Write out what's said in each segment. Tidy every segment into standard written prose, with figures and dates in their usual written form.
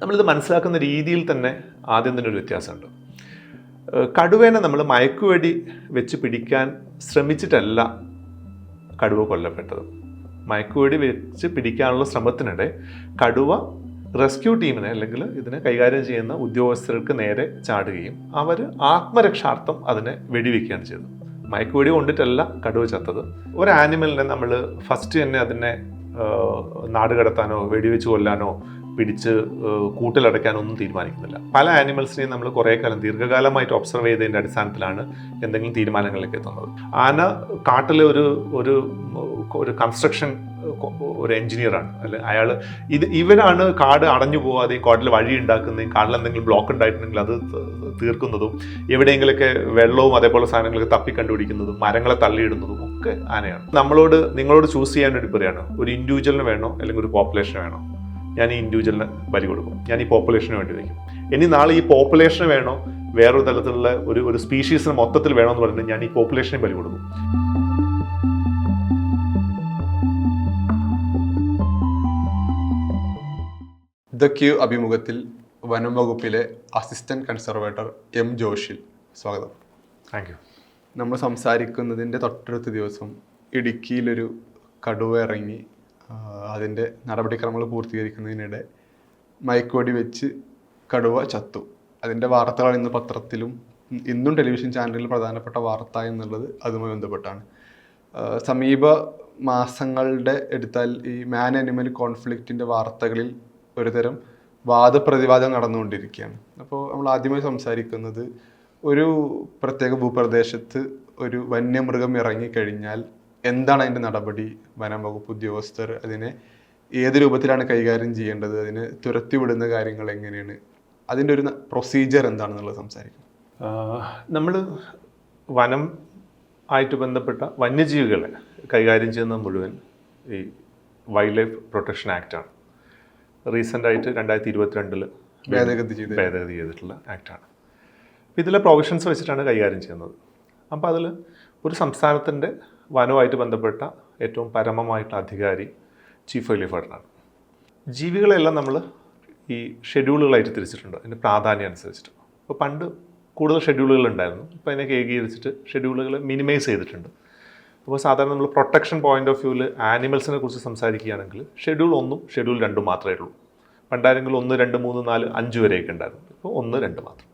നമ്മളിത് മനസ്സിലാക്കുന്ന രീതിയിൽ തന്നെ ആദ്യം തന്നെ ഒരു വ്യത്യാസമുണ്ട്. കടുവേനെ നമ്മൾ മയക്കുവെടി വെച്ച് പിടിക്കാൻ ശ്രമിച്ചിട്ടല്ല കടുവ കൊല്ലപ്പെട്ടത്. മയക്കുവെടി വെച്ച് പിടിക്കാനുള്ള ശ്രമത്തിനിടെ കടുവ റെസ്ക്യൂ ടീമിനെ അല്ലെങ്കിൽ ഇതിനെ കൈകാര്യം ചെയ്യുന്ന ഉദ്യോഗസ്ഥർക്ക് നേരെ ചാടുകയും അവർ ആത്മരക്ഷാർത്ഥം അതിനെ വെടിവെക്കുകയാണ് ചെയ്തത്. മയക്കുവെടി കൊണ്ടിട്ടല്ല കടുവ ചത്തത്. ഒരു ആനിമലിനെ നമ്മൾ ഫസ്റ്റ് തന്നെ അതിനെ നാടുകടത്താനോ വെടിവെച്ച് കൊല്ലാനോ പിടിച്ച് കൂട്ടിലടയ്ക്കാനോ ഒന്നും തീരുമാനിക്കുന്നില്ല. പല ആനിമൽസിനെയും നമ്മൾ കുറേ കാലം ദീർഘകാലമായിട്ട് ഒബ്സർവ് ചെയ്തതിൻ്റെ അടിസ്ഥാനത്തിലാണ് എന്തെങ്കിലും തീരുമാനങ്ങളിലേക്ക് എത്തുന്നത്. ആന കാട്ടിലെ ഒരു കൺസ്ട്രക്ഷൻ ഒരു എഞ്ചിനീയറാണ് അല്ലെ, അയാൾ ഇവരാണ് കാട് അടഞ്ഞു പോകാതെയും കാട്ടിൽ വഴി ഉണ്ടാക്കുന്നതും കാട്ടിൽ എന്തെങ്കിലും ബ്ലോക്ക് ഉണ്ടായിട്ടുണ്ടെങ്കിൽ അത് തീർക്കുന്നതും എവിടെയെങ്കിലൊക്കെ വെള്ളവും അതേപോലെ സാധനങ്ങളൊക്കെ തപ്പിക്കണ്ടുപിടിക്കുന്നതും മരങ്ങളെ തള്ളിയിടുന്നതും ഒക്കെ ആനയാണ്. നിങ്ങളോട് ചൂസ് ചെയ്യാൻ വേണ്ടി പറയുകയാണ്, ഒരു ഇൻഡിവിജ്വലിന് വേണോ അല്ലെങ്കിൽ ഒരു പോപ്പുലേഷന് വേണോ? ഞാൻ ഈ ഇൻഡിവിജ്വലിന് ബലി കൊടുക്കും, ഞാൻ ഈ പോപ്പുലേഷന് വേണ്ടി വയ്ക്കും. ഇനി നാളെ ഈ പോപ്പുലേഷന് വേണോ വേറൊരു തരത്തിലുള്ള ഒരു സ്പീഷീസിന് മൊത്തത്തിൽ വേണമെന്ന് പറഞ്ഞിട്ട് ഞാൻ ഈ പോപ്പുലേഷനെ ബലി കൊടുക്കും. ദ ക്യൂ അഭിമുഖത്തിൽ വനം വകുപ്പിലെ അസിസ്റ്റന്റ് കൺസർവേറ്റർ എം ജോഷിൽ സ്വാഗതം. Thank you. നമ്മൾ സംസാരിക്കുന്നതിൻ്റെ തൊട്ടടുത്ത ദിവസം ഇടുക്കിയിലൊരു കടുവ ഇറങ്ങി അതിൻ്റെ നടപടിക്രമങ്ങൾ പൂർത്തീകരിക്കുന്നതിനിടെ മയക്കുവെടി വെച്ച് കടുവ ചത്തു. അതിൻ്റെ വാർത്തകളാണ് ഇന്ന് പത്രത്തിലും ഇന്നും ടെലിവിഷൻ ചാനലിൽ പ്രധാനപ്പെട്ട വാർത്ത എന്നുള്ളത് അതുമായി ബന്ധപ്പെട്ടാണ്. സമീപ മാസങ്ങളുടെ എടുത്താൽ ഈ മാൻ അനിമൽ കോൺഫ്ലിക്റ്റിൻ്റെ വാർത്തകളിൽ ഒരുതരം വാദപ്രതിവാദം നടന്നുകൊണ്ടിരിക്കുകയാണ്. അപ്പോൾ നമ്മൾ ആദ്യമായി സംസാരിക്കുന്നത്, ഒരു പ്രത്യേക ഭൂപ്രദേശത്ത് ഒരു വന്യമൃഗം ഇറങ്ങിക്കഴിഞ്ഞാൽ എന്താണ് അതിൻ്റെ നടപടി? വനം വകുപ്പ് ഉദ്യോഗസ്ഥർ അതിനെ ഏത് രൂപത്തിലാണ് കൈകാര്യം ചെയ്യേണ്ടത്? അതിന് തുരത്തിവിടുന്ന കാര്യങ്ങൾ എങ്ങനെയാണ്? അതിൻ്റെ ഒരു പ്രൊസീജിയർ എന്താണെന്നുള്ളത് സംസാരിക്കും. നമ്മൾ വനം ആയിട്ട് ബന്ധപ്പെട്ട വന്യജീവികളെ കൈകാര്യം ചെയ്യുന്നത് മുഴുവൻ ഈ വൈൽഡ് ലൈഫ് പ്രൊട്ടക്ഷൻ ആക്റ്റാണ്. റീസെൻ്റായിട്ട് 2022 ഭേദഗതി ചെയ്തിട്ടുള്ള ആക്റ്റാണ്. ഇതിലെ പ്രൊവിഷൻസ് വെച്ചിട്ടാണ് കൈകാര്യം ചെയ്യുന്നത്. അപ്പോൾ അതിൽ ഒരു സംസ്ഥാനത്തിൻ്റെ വനവുമായിട്ട് ബന്ധപ്പെട്ട ഏറ്റവും പരമമായിട്ടുള്ള അധികാരി ചീഫ് വൈൽഡ് ലൈഫ് വാർഡനാണ്. ജീവികളെല്ലാം നമ്മൾ ഈ ഷെഡ്യൂളുകളായിട്ട് തിരിച്ചിട്ടുണ്ട്, അതിൻ്റെ പ്രാധാന്യം അനുസരിച്ചിട്ട്. അപ്പോൾ പണ്ട് കൂടുതൽ ഷെഡ്യൂളുകൾ ഉണ്ടായിരുന്നു, ഇപ്പോൾ അതിനൊക്കെ ഏകീകരിച്ചിട്ട് ഷെഡ്യൂളുകൾ മിനിമൈസ് ചെയ്തിട്ടുണ്ട്. അപ്പോൾ സാധാരണ നമ്മൾ പ്രൊട്ടക്ഷൻ പോയിന്റ് ഓഫ് വ്യൂവിൽ ആനിമൽസിനെ കുറിച്ച് സംസാരിക്കുകയാണെങ്കിൽ ഷെഡ്യൂൾ 1ഉം ഷെഡ്യൂൾ 2ഉം മാത്രമേ ഉള്ളൂ. പണ്ടായിരുന്നെങ്കിൽ 1, 2, 3, 4, 5 വരെയൊക്കെ ഉണ്ടായിരുന്നു. ഇപ്പോൾ 1, 2 മാത്രം.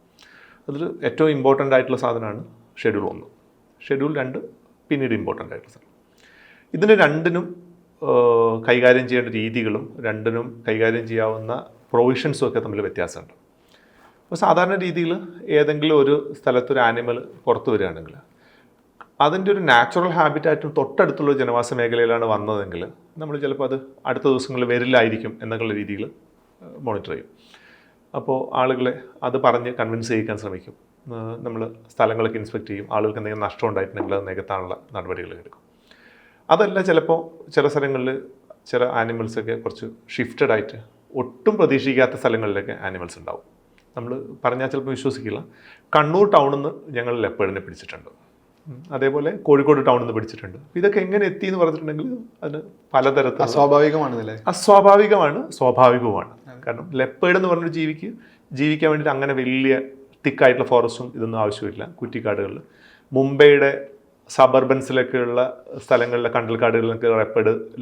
അതിൽ ഏറ്റവും ഇമ്പോർട്ടൻ്റ് ആയിട്ടുള്ള സാധനമാണ് ഷെഡ്യൂൾ 1. ഷെഡ്യൂൾ 2 പിന്നീട് ഇമ്പോർട്ടൻ്റ് ആയിട്ടുള്ള സാധനം. ഇതിന് രണ്ടിനും കൈകാര്യം ചെയ്യേണ്ട രീതികളും രണ്ടിനും കൈകാര്യം ചെയ്യാവുന്ന പ്രൊവിഷൻസും ഒക്കെ തമ്മിൽ വ്യത്യാസമുണ്ട്. അപ്പോൾ സാധാരണ രീതിയിൽ ഏതെങ്കിലും ഒരു സ്ഥലത്തൊരു ആനിമൽ പുറത്തു വരികയാണെങ്കിൽ അതിൻ്റെ ഒരു നാച്ചുറൽ ഹാബിറ്റായിട്ടും തൊട്ടടുത്തുള്ള ജനവാസ മേഖലയിലാണ് വന്നതെങ്കിൽ നമ്മൾ ചിലപ്പോൾ അത് അടുത്ത ദിവസങ്ങളിൽ വരില്ലായിരിക്കും എന്നുള്ള രീതിയിൽ മോണിറ്റർ ചെയ്യും. അപ്പോൾ ആളുകളെ അത് പറഞ്ഞ് കൺവിൻസ് ചെയ്യിക്കാൻ ശ്രമിക്കും. നമ്മൾ സ്ഥലങ്ങളൊക്കെ ഇൻസ്പെക്ട് ചെയ്യും. ആളുകൾക്ക് എന്തെങ്കിലും നഷ്ടം ഉണ്ടായിട്ടുണ്ടെങ്കിൽ അത് നികത്താനുള്ള നടപടികൾ എടുക്കും. അതല്ല, ചിലപ്പോൾ ചില സ്ഥലങ്ങളിൽ ചില ആനിമൽസൊക്കെ കുറച്ച് ഷിഫ്റ്റഡ് ആയിട്ട് ഒട്ടും പ്രതീക്ഷിക്കാത്ത സ്ഥലങ്ങളിലൊക്കെ ആനിമൽസ് ഉണ്ടാവും. നമ്മൾ പറഞ്ഞാൽ ചിലപ്പോൾ വിശ്വസിക്കില്ല. കണ്ണൂർ ടൗണിൽ നിന്ന് ഞങ്ങൾ ലെപ്പേഡിനെ പിടിച്ചിട്ടുണ്ട്, അതേപോലെ കോഴിക്കോട് ടൗണിൽ നിന്ന് പിടിച്ചിട്ടുണ്ട്. ഇതൊക്കെ എങ്ങനെ എത്തി എന്ന് പറഞ്ഞിട്ടുണ്ടെങ്കിൽ അതിന് പലതരത്തിൽ അസ്വാഭാവികമാണ്, സ്വാഭാവികവുമാണ്. കാരണം ലെപ്പേഡ് എന്ന് പറഞ്ഞൊരു ജീവിക്കാൻ വേണ്ടിയിട്ട് അങ്ങനെ വലിയ തിക്കായിട്ടുള്ള ഫോറസ്റ്റും ഇതൊന്നും ആവശ്യമില്ല. കുറ്റിക്കാടുകളിൽ മുംബൈയുടെ സബർബൻസിലൊക്കെയുള്ള സ്ഥലങ്ങളിലെ കണ്ടൽക്കാടുകളിലൊക്കെ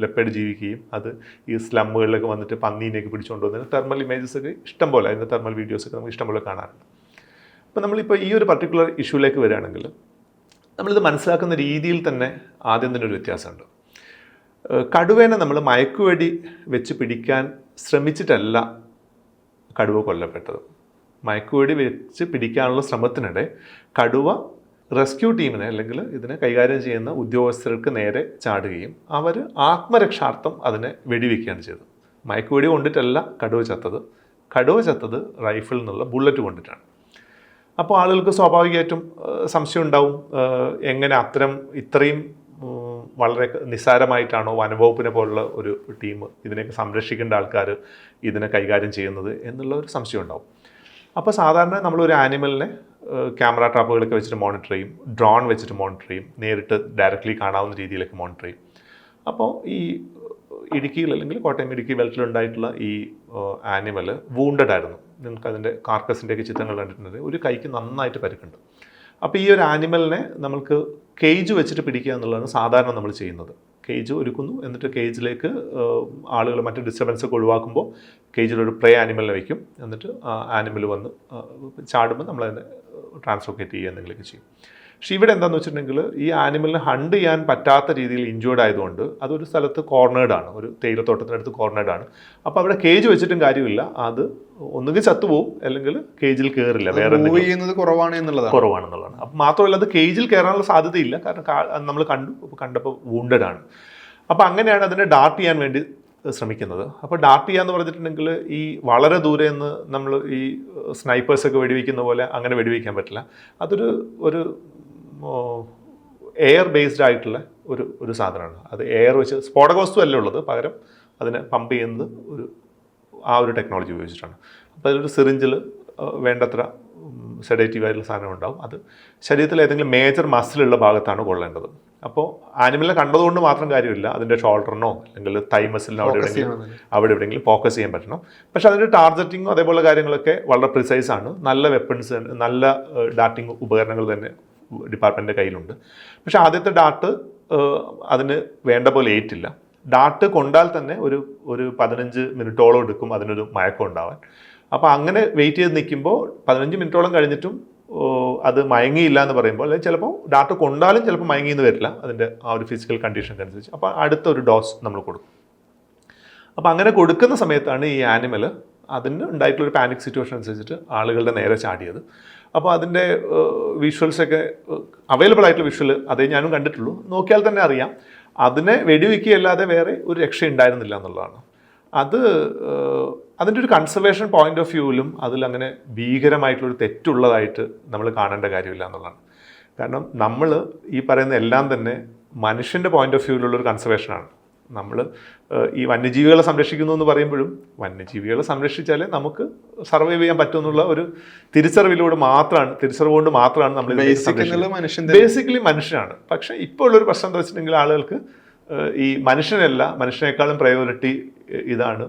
ലെപ്പേഡ് ജീവിക്കുകയും അത് ഈ സ്ലമ്മുകളിലൊക്കെ വന്നിട്ട് പന്നീനെയൊക്കെ പിടിച്ചുകൊണ്ട് വന്നതിന് തെർമൽ ഇമേജസ് ഒക്കെ ഇഷ്ടം പോലെ, അതിൻ്റെ തെർമൽ വീഡിയോസൊക്കെ നമുക്ക് ഇഷ്ടംപോലെ കാണാറുണ്ട്. അപ്പോൾ നമ്മളിപ്പോൾ ഈ ഒരു പർട്ടിക്കുലർ ഇഷ്യൂലേക്ക് വരികയാണെങ്കിൽ നമ്മളിത് മനസ്സിലാക്കുന്ന രീതിയിൽ തന്നെ ആദ്യം തന്നെ ഒരു വ്യത്യാസമുണ്ട്. കടുവേനെ നമ്മൾ മയക്കുവെടി വെച്ച് പിടിക്കാൻ ശ്രമിച്ചിട്ടല്ല കടുവ കൊല്ലപ്പെട്ടത്. മയക്കുവെടി വെച്ച് പിടിക്കാനുള്ള ശ്രമത്തിനിടെ കടുവ റെസ്ക്യൂ ടീമിനെ അല്ലെങ്കിൽ ഇതിനെ കൈകാര്യം ചെയ്യുന്ന ഉദ്യോഗസ്ഥർക്ക് നേരെ ചാടുകയും അവർ ആത്മരക്ഷാർത്ഥം അതിനെ വെടിവെക്കുകയാണ് ചെയ്തത്. മയക്കുവെടി കൊണ്ടിട്ടല്ല കടുവ ചത്തത് റൈഫിളിൽ നിന്നുള്ള ബുള്ളറ്റ് കൊണ്ടിട്ടാണ്. അപ്പോൾ ആളുകൾക്ക് സ്വാഭാവികമായിട്ടും സംശയം ഉണ്ടാവും, എങ്ങനെ ഇത്രയും വളരെ നിസ്സാരമായിട്ടാണോ വനവകുപ്പിനെ പോലുള്ള ഒരു ടീം, ഇതിനെയൊക്കെ സംരക്ഷിക്കേണ്ട ആൾക്കാർ ഇതിനെ കൈകാര്യം ചെയ്യുന്നത് എന്നുള്ള ഒരു സംശയം ഉണ്ടാവും. അപ്പോൾ സാധാരണ നമ്മളൊരു ആനിമലിനെ ക്യാമറ ട്രാപ്പുകളൊക്കെ വെച്ചിട്ട് മോണിറ്റർ ചെയ്യും, ഡ്രോൺ വെച്ചിട്ട് മോണിറ്റർ ചെയ്യും, നേരിട്ട് ഡയറക്റ്റ്ലി കാണാവുന്ന രീതിയിലൊക്കെ മോണിറ്റർ ചെയ്യും. അപ്പോൾ ഈ ഇടുക്കിയിൽ അല്ലെങ്കിൽ കോട്ടയം ഇടുക്കി ബെൽറ്റിലുണ്ടായിട്ടുള്ള ഈ ആനിമൽ വൂണ്ടഡ് ആയിരുന്നു. നിങ്ങൾക്ക് അതിൻ്റെ കാർക്കസിൻ്റെയൊക്കെ ചിത്രങ്ങൾ കണ്ടിട്ടുണ്ടെങ്കിൽ ഒരു കൈക്ക് നന്നായിട്ട് പരിക്കുണ്ട്. അപ്പോൾ ഈ ഒരു ആനിമലിനെ നമ്മൾക്ക് കേജ് വെച്ചിട്ട് പിടിക്കുക എന്നുള്ളതാണ് സാധാരണ നമ്മൾ ചെയ്യുന്നത്. കേജ് ഒരുക്കുന്നു, എന്നിട്ട് കേജിലേക്ക് ആളുകൾ മറ്റ് ഡിസ്റ്റർബൻസ് ഒക്കെ ഒഴിവാക്കുമ്പോൾ കേജിലൊരു പ്രേ ആനിമലിനെ വയ്ക്കും. എന്നിട്ട് ആനിമൽ വന്ന് ചാടുമ്പോൾ നമ്മളതിനെ ട്രാൻസ്ലോക്കേറ്റ് ചെയ്യുക എന്തെങ്കിലുമൊക്കെ ചെയ്യും. പക്ഷേ ഇവിടെ എന്താണെന്ന് വെച്ചിട്ടുണ്ടെങ്കിൽ ഈ ആനിമലിനെ ഹണ്ട് ചെയ്യാൻ പറ്റാത്ത രീതിയിൽ ഇഞ്ചേർഡ് ആയതുകൊണ്ട് അതൊരു സ്ഥലത്ത് കോർണേഡാണ്, ഒരു തേയിലത്തോട്ടത്തിനടുത്ത് കോർണേഡാണ്. അപ്പോൾ അവിടെ കേജ് വെച്ചിട്ടും കാര്യമില്ല, അത് ഒന്നുകിൽ ചത്തുപോകും അല്ലെങ്കിൽ കേജിൽ കയറില്ല, വേറെ കുറവാണെന്നുള്ളതാണ്. അപ്പം മാത്രമല്ല അത് കേജിൽ കയറാനുള്ള സാധ്യതയില്ല, കാരണം നമ്മൾ കണ്ടപ്പോൾ വൂണ്ടഡ് ആണ്. അപ്പോൾ അങ്ങനെയാണ് അതിനെ ഡാർട്ട് ചെയ്യാൻ വേണ്ടി ശ്രമിക്കുന്നത്. അപ്പോൾ ഡാർട്ട് ചെയ്യാന്ന് പറഞ്ഞിട്ടുണ്ടെങ്കിൽ ഈ വളരെ ദൂരെ നിന്ന് നമ്മൾ ഈ സ്നൈപ്പേഴ്സൊക്കെ വെടിവെക്കുന്ന പോലെ അങ്ങനെ വെടിവെക്കാൻ പറ്റില്ല. ഒരു എയർ ബേസ്ഡ് ആയിട്ടുള്ള ഒരു സാധനമാണ്. അത് എയർ വെച്ച് സ്ഫോടക വസ്തു അല്ല ഉള്ളത്, പകരം അതിനെ പമ്പ് ചെയ്യുന്നത് ഒരു ടെക്നോളജി ഉപയോഗിച്ചിട്ടാണ്. അപ്പോൾ അതിലൊരു സിറിഞ്ചിൽ വേണ്ടത്ര സെഡേറ്റീവ് ആയിട്ടുള്ള സാധനം ഉണ്ടാവും. അത് ശരീരത്തിൽ ഏതെങ്കിലും മേജർ മസിലുള്ള ഭാഗത്താണ് കൊള്ളേണ്ടത്. അപ്പോൾ ആനിമലിനെ കണ്ടതുകൊണ്ട് മാത്രം കാര്യമില്ല, അതിൻ്റെ ഷോൾഡറിനോ അല്ലെങ്കിൽ തൈ മസിലിനോ അവിടെ എവിടെയെങ്കിലും ഫോക്കസ് ചെയ്യാൻ പറ്റണം. പക്ഷേ അതിൻ്റെ ടാർഗറ്റിങ്ങോ അതേപോലെ കാര്യങ്ങളൊക്കെ വളരെ പ്രിസൈസ് ആണ്. നല്ല വെപ്പൺസ്, നല്ല ഡാർട്ടിങ് ഉപകരണങ്ങൾ തന്നെ ഡിപ്പാർട്ട്മെൻറ്റിൻ്റെ കയ്യിലുണ്ട്. പക്ഷേ ആദ്യത്തെ ഡാർട്ട് അതിന് വേണ്ട പോലെ ഏറ്റില്ല. ഡാർട്ട് കൊണ്ടാൽ തന്നെ ഒരു 15 മിനിറ്റോളം എടുക്കും അതിനൊരു മയക്കം ഉണ്ടാവാൻ. അപ്പോൾ അങ്ങനെ വെയിറ്റ് ചെയ്ത് നിൽക്കുമ്പോൾ 15 മിനിറ്റോളം കഴിഞ്ഞിട്ടും അത് മയങ്ങിയില്ല എന്ന് പറയുമ്പോൾ, അല്ലെങ്കിൽ ചിലപ്പോൾ ഡാർട്ട് കൊണ്ടാലും ചിലപ്പോൾ മയങ്ങിയെന്ന് വരില്ല അതിൻ്റെ ആ ഒരു ഫിസിക്കൽ കണ്ടീഷൻക്ക് അനുസരിച്ച്. അപ്പോൾ അടുത്തൊരു ഡോസ് നമ്മൾ കൊടുക്കും. അപ്പോൾ അങ്ങനെ കൊടുക്കുന്ന സമയത്താണ് ഈ ആനിമൽ അതിന് ഉണ്ടായിട്ടുള്ളൊരു പാനിക് സിറ്റുവേഷൻ അനുസരിച്ചിട്ട് ആളുകളുടെ നേരെ ചാടിയത്. അപ്പോൾ അതിൻ്റെ വിഷ്വൽസൊക്കെ അവൈലബിൾ ആയിട്ടുള്ള വിഷ്വൽ അതേ ഞാനും കണ്ടിട്ടുള്ളൂ. നോക്കിയാൽ തന്നെ അറിയാം അതിനെ വെടിവെക്കുകയല്ലാതെ വേറെ ഒരു രക്ഷ ഉണ്ടായിരുന്നില്ല എന്നുള്ളതാണ്. അതിൻ്റെ ഒരു കൺസർവേഷൻ പോയിന്റ് ഓഫ് വ്യൂവിലും അതിലങ്ങനെ ഭീകരമായിട്ടുള്ളൊരു തെറ്റുള്ളതായിട്ട് നമ്മൾ കാണേണ്ട കാര്യമില്ല എന്നുള്ളതാണ്. കാരണം നമ്മൾ ഈ പറയുന്ന എല്ലാം തന്നെ മനുഷ്യൻ്റെ പോയിന്റ് ഓഫ് വ്യൂവിലുള്ളൊരു കൺസർവേഷനാണ്. നമ്മൾ ഈ വന്യജീവികളെ സംരക്ഷിക്കുന്നു എന്ന് പറയുമ്പോഴും വന്യജീവികളെ സംരക്ഷിച്ചാലേ നമുക്ക് സർവൈവ് ചെയ്യാൻ പറ്റുമെന്നുള്ള ഒരു തിരിച്ചറിവ് കൊണ്ട് മാത്രമാണ് നമ്മൾ ബേസിക്കലി മനുഷ്യനാണ്. പക്ഷേ ഇപ്പോൾ ഉള്ളൊരു പ്രശ്നം എന്താ വെച്ചിട്ടുണ്ടെങ്കിൽ ആളുകൾക്ക് ഈ മനുഷ്യനേക്കാളും പ്രയോറിറ്റി ഇതാണ്.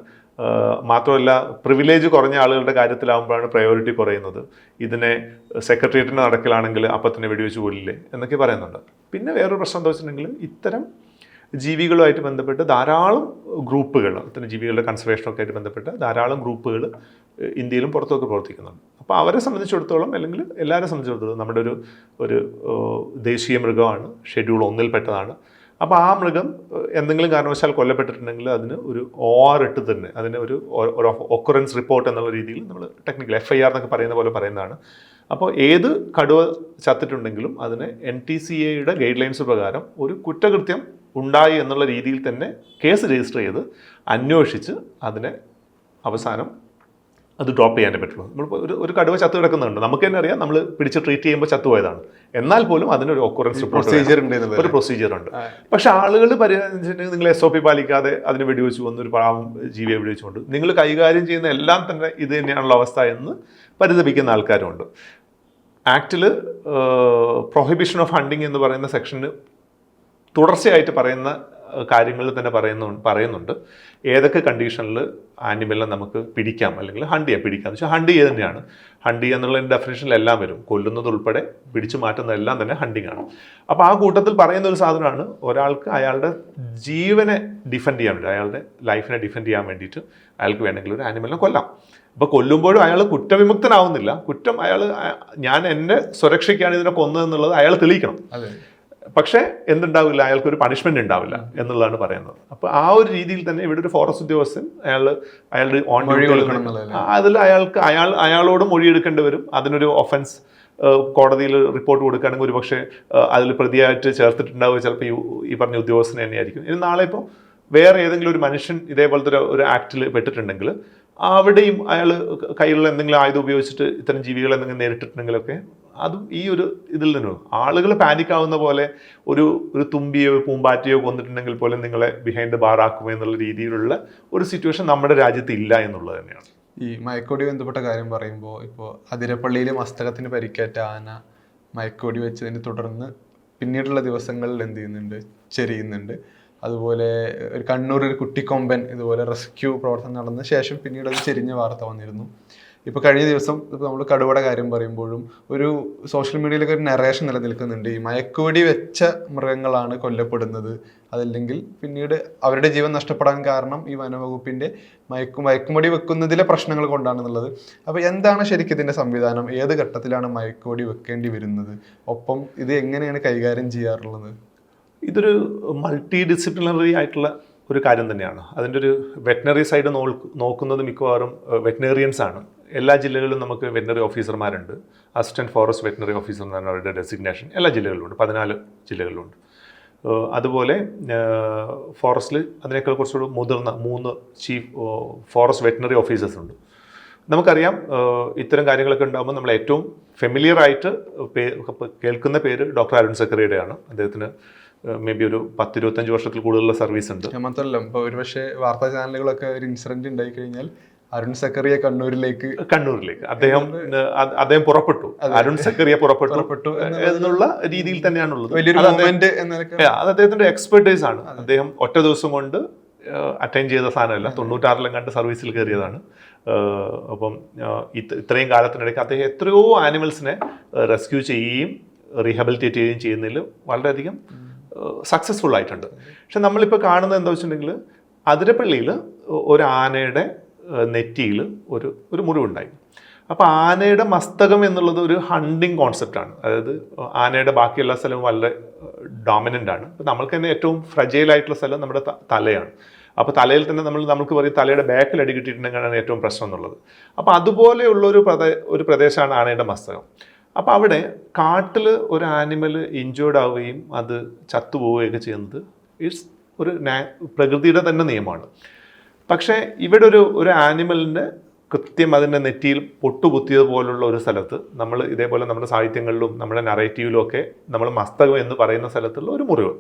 മാത്രമല്ല പ്രിവിലേജ് കുറഞ്ഞ ആളുകളുടെ കാര്യത്തിലാകുമ്പോഴാണ് പ്രയോറിറ്റി കുറയുന്നത്. ഇതിനെ സെക്രട്ടേറിയറ്റിന് നടക്കലാണെങ്കിൽ അപ്പം തന്നെ വെടിവെച്ച് കൊല്ലില്ലേ എന്നൊക്കെ പറയുന്നുണ്ട്. പിന്നെ വേറൊരു പ്രശ്നം എന്താ വെച്ചിട്ടുണ്ടെങ്കിൽ ഇത്തരം ജീവികളുമായിട്ട് ബന്ധപ്പെട്ട് ധാരാളം ഗ്രൂപ്പുകൾ, ഇത്തരം ജീവികളുടെ കൺസർവേഷനൊക്കെ ആയിട്ട് ബന്ധപ്പെട്ട് ധാരാളം ഗ്രൂപ്പുകൾ ഇന്ത്യയിലും പുറത്തൊക്കെ പ്രവർത്തിക്കുന്നുണ്ട്. അപ്പോൾ അവരെ സംബന്ധിച്ചിടത്തോളം അല്ലെങ്കിൽ എല്ലാവരെ സംബന്ധിച്ചിടത്തോളം നമ്മുടെ ഒരു ദേശീയ മൃഗമാണ്, ഷെഡ്യൂൾ 1 പെട്ടതാണ്. അപ്പോൾ ആ മൃഗം എന്തെങ്കിലും കാരണവശാൽ കൊല്ലപ്പെട്ടിട്ടുണ്ടെങ്കിൽ അതിന് ഒരു OR ഇട്ട് തന്നെ അതിന് ഒരു ഒക്കറൻസ് റിപ്പോർട്ട് എന്നുള്ള രീതിയിൽ നമ്മൾ ടെക്നിക്കൽ FIR എന്നൊക്കെ പറയുന്ന പോലെ പറയുന്നതാണ്. അപ്പോൾ ഏത് കടുവ ചത്തിട്ടുണ്ടെങ്കിലും അതിനെ NTCAയുടെ ഗൈഡ് ലൈൻസ് പ്രകാരം ഒരു കുറ്റകൃത്യം ഉണ്ടായി എന്നുള്ള രീതിയിൽ തന്നെ കേസ് രജിസ്റ്റർ ചെയ്ത് അന്വേഷിച്ച് അതിനെ അവസാനം അത് ഡ്രോപ്പ് ചെയ്യാനേ പറ്റുള്ളൂ. നമ്മളിപ്പോൾ ഒരു കടുവ ചത്ത് കിടക്കുന്നുണ്ട്, നമുക്ക് തന്നെ അറിയാം നമ്മൾ പിടിച്ച് ട്രീറ്റ് ചെയ്യുമ്പോൾ ചത്തുപോയതാണ്, എന്നാൽ പോലും ഒക്കറൻസ് ഒരു പ്രൊസീജിയർ ഉണ്ട്. പക്ഷെ ആളുകൾ നിങ്ങൾ SOP പാലിക്കാതെ അതിന് വെടിവെച്ച് വന്നൊരു പാവം ജീവിയെ വെടിവെച്ചുകൊണ്ട് നിങ്ങൾ കൈകാര്യം ചെയ്യുന്ന എല്ലാം തന്നെ ഇത് തന്നെയാണുള്ള അവസ്ഥ എന്ന് പരിതപിക്കുന്ന ആൾക്കാരുമുണ്ട്. ആക്ടിൽ പ്രൊഹിബിഷൻ ഓഫ് ഹണ്ടിങ് എന്ന് പറയുന്ന സെക്ഷന് തുടർച്ചയായിട്ട് പറയുന്ന കാര്യങ്ങളിൽ തന്നെ പറയുന്നുണ്ട് ഏതൊക്കെ കണ്ടീഷനിൽ ആനിമലിനെ നമുക്ക് പിടിക്കാം അല്ലെങ്കിൽ പിടിക്കാം എന്ന് വെച്ചാൽ ഹണ്ട് ചെയ്യുക തന്നെയാണ്. ഹണ്ട് ചെയ്യുക എന്നുള്ള ഡെഫിനേഷനിൽ എല്ലാം വരും. കൊല്ലുന്നത് ഉൾപ്പെടെ പിടിച്ചു മാറ്റുന്നതെല്ലാം തന്നെ ഹണ്ടിങ് ആണ്. അപ്പോൾ ആ കൂട്ടത്തിൽ പറയുന്ന ഒരു സാധനമാണ് ഒരാൾക്ക് അയാളുടെ ജീവനെ ഡിഫെൻഡ് ചെയ്യാൻ വേണ്ടി, അയാളുടെ ലൈഫിനെ ഡിഫെൻഡ് ചെയ്യാൻ വേണ്ടിയിട്ട് അയാൾക്ക് വേണമെങ്കിൽ ഒരു ആനിമലിനെ കൊല്ലാം. അപ്പോൾ കൊല്ലുമ്പോഴും അയാൾ കുറ്റവിമുക്തനാവുന്നില്ല. കുറ്റം ഞാൻ എൻ്റെ സുരക്ഷയ്ക്കാണ് ഇതിനെ കൊന്നതെന്നുള്ളത് അയാൾ തെളിയിക്കണം. പക്ഷേ എന്തുണ്ടാവില്ല, അയാൾക്കൊരു പണിഷ്മെന്റ് ഉണ്ടാവില്ല എന്നുള്ളതാണ് പറയുന്നത്. അപ്പോൾ ആ ഒരു രീതിയിൽ തന്നെ ഇവിടെ ഒരു ഫോറസ്റ്റ് ഉദ്യോഗസ്ഥൻ അയാളുടെ ഓൺ അതിൽ അയാളോട് മൊഴിയെടുക്കേണ്ടി വരും. അതിനൊരു ഒഫൻസ് കോടതിയിൽ റിപ്പോർട്ട് കൊടുക്കുകയാണെങ്കിൽ ഒരു പക്ഷേ അതിൽ പ്രതിയായിട്ട് ചേർത്തിട്ടുണ്ടാവുക ചിലപ്പോൾ ഈ പറഞ്ഞ ഉദ്യോഗസ്ഥനെ തന്നെയായിരിക്കും. ഇനി നാളെ ഇപ്പോൾ വേറെ ഏതെങ്കിലും ഒരു മനുഷ്യൻ ഇതേപോലത്തെ ഒരു ആക്ടിൽ പെട്ടിട്ടുണ്ടെങ്കിൽ അവിടെയും അയാൾ കയ്യിലുള്ള എന്തെങ്കിലും ആയുധം ഉപയോഗിച്ചിട്ട് ഇത്തരം ജീവികളെ എന്തെങ്കിലും നേരിട്ടിട്ടുണ്ടെങ്കിലൊക്കെ അതും ഈ ഒരു ഇതിൽ നിന്നും ആളുകൾ പാനിക്കാവുന്ന പോലെ ഒരു തുമ്പിയോ പൂമ്പാറ്റയോ കൊന്നിട്ടുണ്ടെങ്കിൽ പോലും നിങ്ങളെ ബിഹൈൻഡ് ബാർ ആക്കുമോ എന്നുള്ള രീതിയിലുള്ള ഒരു സിറ്റുവേഷൻ നമ്മുടെ രാജ്യത്ത് ഇല്ല എന്നുള്ളത് തന്നെയാണ്. ഈ മയക്കോടി ബന്ധപ്പെട്ട കാര്യം പറയുമ്പോൾ ഇപ്പോൾ അതിരപ്പള്ളിയിൽ മസ്തകത്തിന് പരിക്കേറ്റ ആന മയക്കോടി വെച്ചതിനെ തുടർന്ന് പിന്നീടുള്ള ദിവസങ്ങളിൽ എന്ത് ചെയ്യുന്നുണ്ട്, ചെരിയുന്നുണ്ട്. അതുപോലെ ഒരു കണ്ണൂർ ഒരു കുട്ടിക്കൊമ്പൻ ഇതുപോലെ റെസ്ക്യൂ പ്രവർത്തനം നടന്ന ശേഷം പിന്നീട് അത് ചെരിഞ്ഞ വാർത്ത വന്നിരുന്നു. ഇപ്പോൾ കഴിഞ്ഞ ദിവസം ഇപ്പോൾ നമ്മൾ കടുവയുടെ കാര്യം പറയുമ്പോഴും ഒരു സോഷ്യൽ മീഡിയയിലൊക്കെ ഒരു നറേഷൻ നിലനിൽക്കുന്നുണ്ട്. ഈ മയക്കുവെടി വെച്ച മൃഗങ്ങളാണ് കൊല്ലപ്പെടുന്നത്, അതല്ലെങ്കിൽ പിന്നീട് അവരുടെ ജീവൻ നഷ്ടപ്പെടാൻ കാരണം ഈ വനവകുപ്പിൻ്റെ മയക്കുവെടി വെക്കുന്നതിലെ പ്രശ്നങ്ങൾ കൊണ്ടാണെന്നുള്ളത്. അപ്പോൾ എന്താണ് ശരിക്കും ഇതിൻ്റെ സംവിധാനം? ഏത് ഘട്ടത്തിലാണ് മയക്കുവെടി വെക്കേണ്ടി വരുന്നത്? ഒപ്പം ഇത് എങ്ങനെയാണ് കൈകാര്യം ചെയ്യാറുള്ളത്? ഇതൊരു മൾട്ടി ഡിസിപ്ലിനറി ആയിട്ടുള്ള ഒരു കാര്യം തന്നെയാണ്. അതിൻ്റെ ഒരു വെറ്റിനറി സൈഡ് നോക്കുന്നത് മിക്കവാറും വെറ്റിനറിയൻസ് ആണ്. എല്ലാ ജില്ലകളിലും നമുക്ക് വെറ്റിനറി ഓഫീസർമാരുണ്ട്. അസിസ്റ്റൻറ്റ് ഫോറസ്റ്റ് വെറ്റിനറി ഓഫീസർ എന്നാണ് അവരുടെ ഡെസിഗ്നേഷൻ. എല്ലാ ജില്ലകളിലുണ്ട്, 14 ജില്ലകളിലുണ്ട്. അതുപോലെ ഫോറസ്റ്റിൽ അതിനേക്കാൾ കുറച്ചുകൂടി മുതിർന്ന 3 ചീഫ് ഫോറസ്റ്റ് വെറ്റിനറി ഓഫീസേഴ്സ് ഉണ്ട്. നമുക്കറിയാം ഇത്തരം കാര്യങ്ങളൊക്കെ ഉണ്ടാകുമ്പോൾ നമ്മൾ ഏറ്റവും ഫെമിലിയർ ആയിട്ട് കേൾക്കുന്ന പേര് ഡോക്ടർ അരുൺ സക്കറിയുടെയാണ്. അദ്ദേഹത്തിന് മേ ബി ഒരു 10-25 വർഷത്തിൽ കൂടുതലുള്ള സർവീസ് ഉണ്ട്. മാത്രമല്ല ഇപ്പോൾ ഒരുപക്ഷെ വാർത്താ ചാനലുകളൊക്കെ ഒരു ഇൻസിഡന്റ് ഉണ്ടായി കഴിഞ്ഞാൽ അരുൺ സക്കറിയ കണ്ണൂരിലേക്ക് അദ്ദേഹം പുറപ്പെട്ടു, അരുൺ സക്കറിയ പുറപ്പെട്ടു എന്നുള്ള രീതിയിൽ തന്നെയാണുള്ളത്. അത് അദ്ദേഹത്തിന്റെ എക്സ്പെർട്ടൈസ് ആണ്. അദ്ദേഹം ഒറ്റ ദിവസം കൊണ്ട് അറ്റൈൻ ചെയ്ത സാധനമല്ല, 96 കണ്ട് സർവീസിൽ കയറിയതാണ്. അപ്പം ഇത്രയും കാലത്തിനിടയ്ക്ക് അദ്ദേഹം എത്രയോ ആനിമൽസിനെ റെസ്ക്യൂ ചെയ്യുകയും റീഹാബിലിറ്റേറ്റ് ചെയ്യുകയും ചെയ്യുന്നതിൽ വളരെയധികം സക്സസ്ഫുൾ ആയിട്ടുണ്ട്. പക്ഷെ നമ്മളിപ്പോൾ കാണുന്നത് എന്താ വെച്ചിട്ടുണ്ടെങ്കിൽ അതിരപ്പള്ളിയിൽ ഒരു ആനയുടെ നെറ്റിയിൽ ഒരു മുറിവുണ്ടായി. അപ്പോൾ ആനയുടെ മസ്തകം എന്നുള്ളത് ഒരു ഹണ്ടിങ് കോൺസെപ്റ്റാണ്. അതായത് ആനയുടെ ബാക്കി എല്ലാ സ്ഥലവും വളരെ ഡോമിനൻ്റ് ആണ്. അപ്പോൾ നമ്മൾക്ക് തന്നെ ഏറ്റവും ഫ്രജൈലായിട്ടുള്ള സ്ഥലം നമ്മുടെ തലയാണ്. അപ്പോൾ തലയിൽ തന്നെ നമുക്ക് പറയും തലയുടെ ബാക്കിൽ അടി കിട്ടിയിട്ടുണ്ടെങ്കിലാണ് ഏറ്റവും പ്രശ്നം എന്നുള്ളത്. അപ്പോൾ അതുപോലെയുള്ള ഒരു പ്രദേശമാണ് ആനയുടെ മസ്തകം. അപ്പോൾ അവിടെ കാട്ടിൽ ഒരു ആനിമൽ ഇഞ്ചേർഡ് ആവുകയും അത് ചത്തുപോവുകയൊക്കെ ചെയ്യുന്നത് ഒരു പ്രകൃതിയുടെ തന്നെ നിയമമാണ്. പക്ഷേ ഇവിടെ ഒരു ആനിമലിൻ്റെ കൃത്യം അതിൻ്റെ നെറ്റിയിൽ പൊട്ടുകുത്തിയതുപോലുള്ള ഒരു സ്ഥലത്ത് നമ്മൾ ഇതേപോലെ നമ്മുടെ സാഹിത്യങ്ങളിലും നമ്മുടെ നറേറ്റീവിലും ഒക്കെ നമ്മൾ മസ്തകം എന്ന് പറയുന്ന സ്ഥലത്തുള്ള ഒരു മുറിവ്,